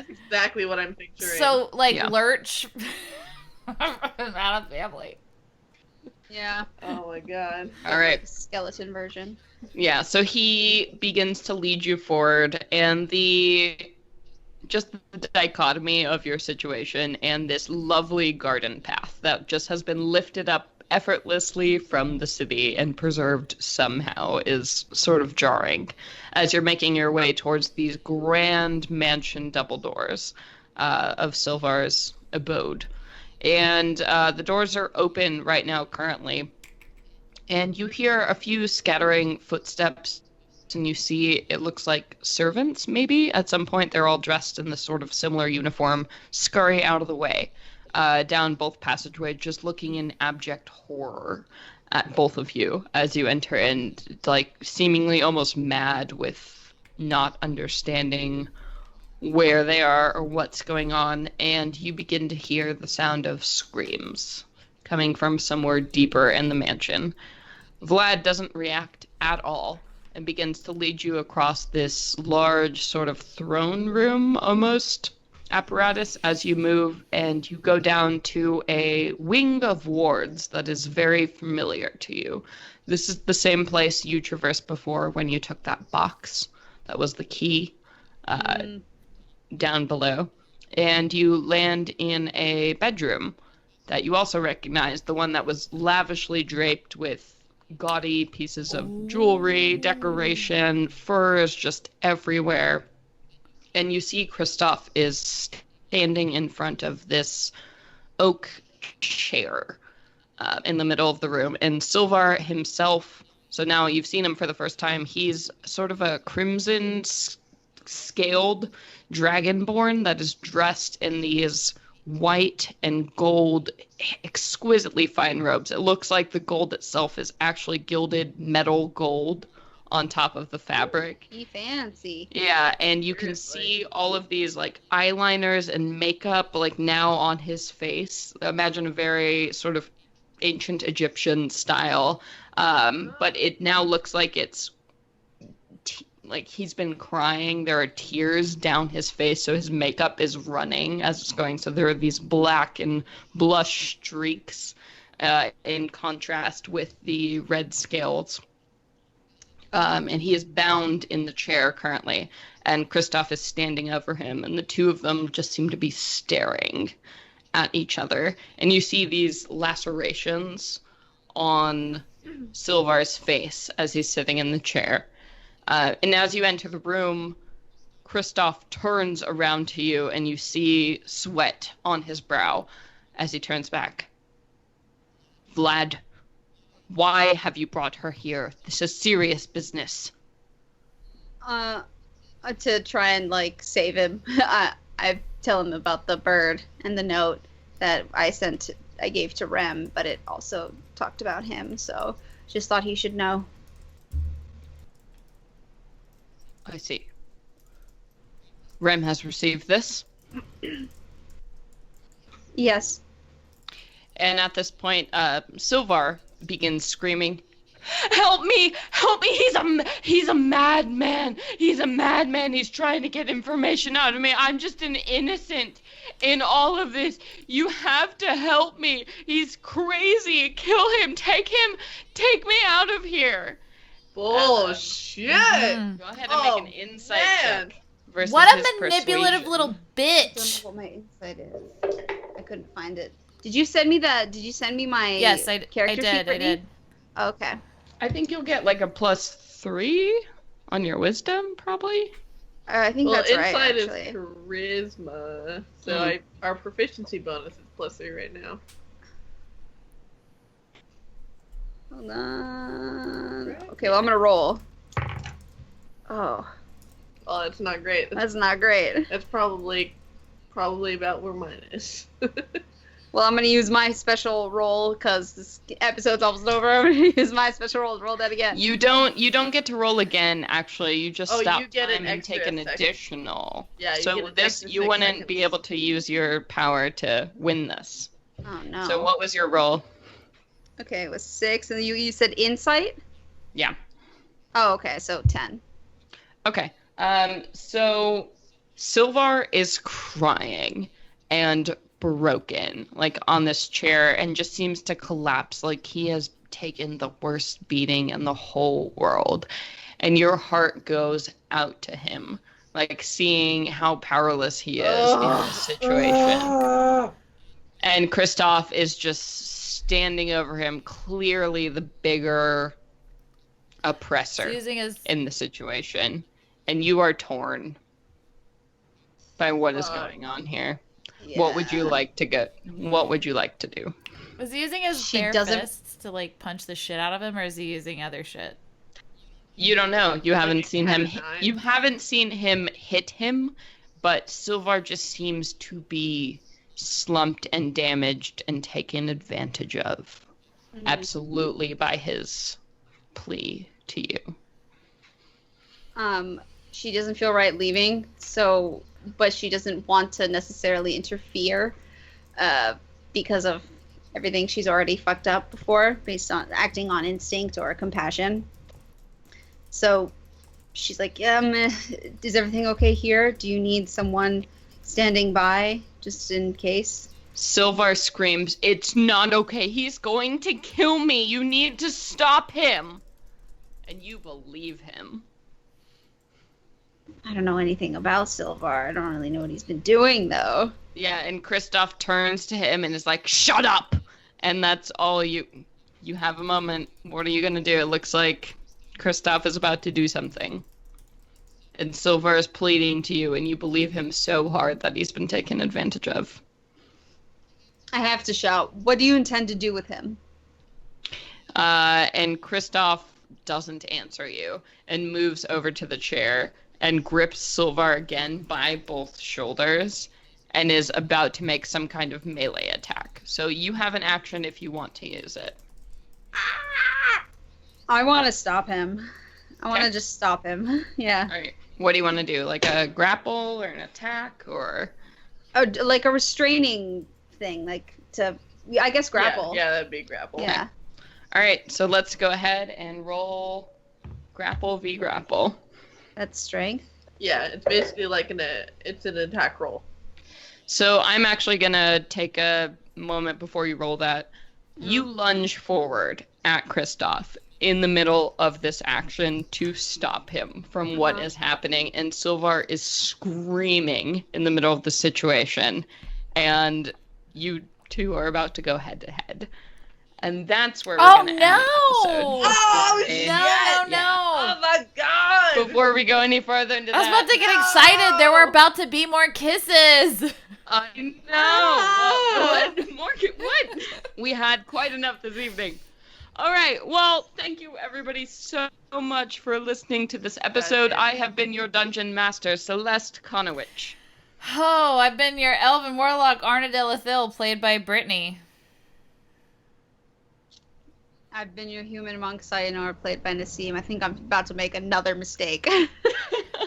exactly what I'm picturing. So, like, Yeah. Lurch Out of family. Yeah. Oh my god. All right. Skeleton version. Yeah, so he begins to lead you forward, and just the dichotomy of your situation and this lovely garden path that just has been lifted up effortlessly from the city and preserved somehow is sort of jarring as you're making your way towards these grand mansion double doors of Sylvar's abode. And the doors are open right now currently, and you hear a few scattering footsteps, and you see it looks like servants, maybe. At some point, they're all dressed in this sort of similar uniform, scurry out of the way, down both passageways, just looking in abject horror at both of you as you enter, and like seemingly almost mad with not understanding where they are or what's going on, and you begin to hear the sound of screams coming from somewhere deeper in the mansion. Vlad doesn't react at all and begins to lead you across this large sort of throne room almost apparatus as you move, and you go down to a wing of wards that is very familiar to you. This is the same place you traversed before when you took that box that was the key down below, and you land in a bedroom that you also recognize, the one that was lavishly draped with gaudy pieces of jewelry, decoration, furs just everywhere. And you see Kristoff is standing in front of this oak chair in the middle of the room. And Sylvar himself, so now you've seen him for the first time, he's sort of a crimson scaled dragonborn that is dressed in these white and gold, exquisitely fine robes. It looks like the gold itself is actually gilded metal gold on top of the fabric. Be fancy. Yeah, and you can see all of these like eyeliners and makeup like now on his face. Imagine a very sort of ancient Egyptian style, but it now looks like it's like he's been crying. There are tears down his face, so his makeup is running as it's going. So there are these black and blush streaks in contrast with the red scales. And he is bound in the chair currently, and Kristoff is standing over him, and the two of them just seem to be staring at each other. And you see these lacerations on Sylvar's face as he's sitting in the chair. And as you enter the room, Kristoff turns around to you, and you see sweat on his brow as he turns back. Vlad, why have you brought her here? This is serious business. To try and, like, save him. I tell him about the bird and the note that I gave to Rem, but it also talked about him, so just thought he should know. I see. Rem has received this. Yes. And at this point, Sylvar begins screaming, "Help me! Help me! He's a madman! He's a madman! He's trying to get information out of me. I'm just an innocent in all of this. You have to help me. He's crazy. Kill him. Take me out of here." Bullshit! Go ahead and make an insight check. Versus What a his manipulative persuasion. little I don't bitch. know what my insight is. I couldn't find it. Did you send me my Yes, I character sheet, did. I Brittany? did. Oh, okay. I think you'll get like a +3 on your wisdom, probably. I think Well, that's right, inside actually. is charisma, so our proficiency bonus is +3 right now. Hold on. Okay, well, I'm gonna roll. Oh, Well, it's not great. that's not great. That's probably about where mine is. Well, I'm gonna use my special roll because this episode's almost over. I'm gonna use my special roll to roll that again. You don't get to roll again. Actually, you just stop you get an time and take an extra second. additional. Yeah, you so get an this extra you 6 wouldn't seconds. be able to use your power to win this. Oh no. So what was your roll? Okay, it was 6, and you said insight. Yeah. Oh, okay, so 10. Okay. So Sylvar is crying and broken, like on this chair, and just seems to collapse, like he has taken the worst beating in the whole world. And your heart goes out to him, like seeing how powerless he is in this situation. And Kristoff is just standing over him, clearly the bigger oppressor in the situation. And you are torn by what is going on here. Yeah. What would you like to do? Was he using his bare fists to like punch the shit out of him, or is he using other shit? You don't know. You haven't seen him. You haven't seen him hit him, but Sylvar just seems to be slumped and damaged and taken advantage of, absolutely, by his plea to you. She doesn't feel right leaving, but she doesn't want to necessarily interfere, because of everything she's already fucked up before, based on acting on instinct or compassion. So she's like, is everything okay here? Do you need someone standing by just in case? Sylvar screams, "It's not okay. He's going to kill me. You need to stop him." And you believe him. I don't know anything about Sylvar. I don't really know what he's been doing, though. Yeah, and Kristoff turns to him and is like, "Shut up!" And that's all you have a moment. What are you going to do? It looks like Kristoff is about to do something. And Sylvar is pleading to you, and you believe him so hard that he's been taken advantage of. I have to shout, "What do you intend to do with him?" And Kristoff doesn't answer you and moves over to the chair and grips Sylvar again by both shoulders and is about to make some kind of melee attack. So you have an action if you want to use it. I want to stop him. I want to just stop him. Yeah. All right. What do you want to do? Like a grapple or an attack or? Oh, like a restraining thing, I guess grapple. Yeah, that'd be grapple. Yeah. Okay. All right, so let's go ahead and roll grapple v grapple. That's strength? Yeah, it's basically like it's an attack roll. So I'm actually going to take a moment before you roll that. You lunge forward at Kristoff in the middle of this action to stop him from what is happening, and Sylvar is screaming in the middle of the situation, and you two are about to go head to head. And that's where we're going to end the episode. Oh, No. Oh, my God. Before we go any further into that. I was about to get excited. There were about to be more kisses. I know. What? We had quite enough this evening. All right. Well, thank you, everybody, so much for listening to this episode. I have been your Dungeon Master, Celeste Conowitch. Oh, I've been your Elven Warlock, Arnadale Ithil, played by Brittany. I've been your human monk, Sayonara, played by Nassim. I think I'm about to make another mistake. And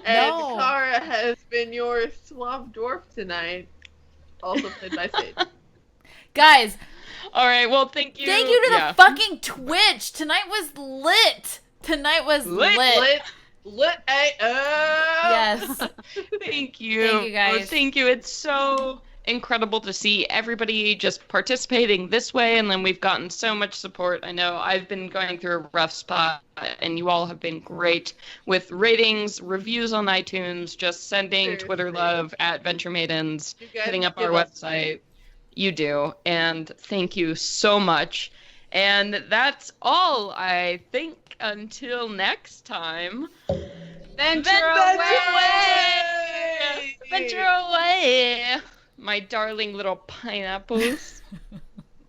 Kara has been your swamp dwarf tonight, also played by Sage. Guys. All right, well, thank you. Thank you to the fucking Twitch. Tonight was lit. Lit AF. Yes. Thank you. Thank you, guys. Thank you. It's so incredible to see everybody just participating this way, and then we've gotten so much support. I know I've been going through a rough spot, and you all have been great with ratings, reviews on iTunes, just sending Seriously. Twitter love at Venture Maidens, hitting up our website. You do, and thank you so much. And that's all, I think. Until next time, venture away! Venture away! My darling little pineapples.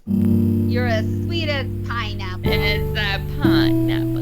You're as sweet as pineapple. It's a pineapple.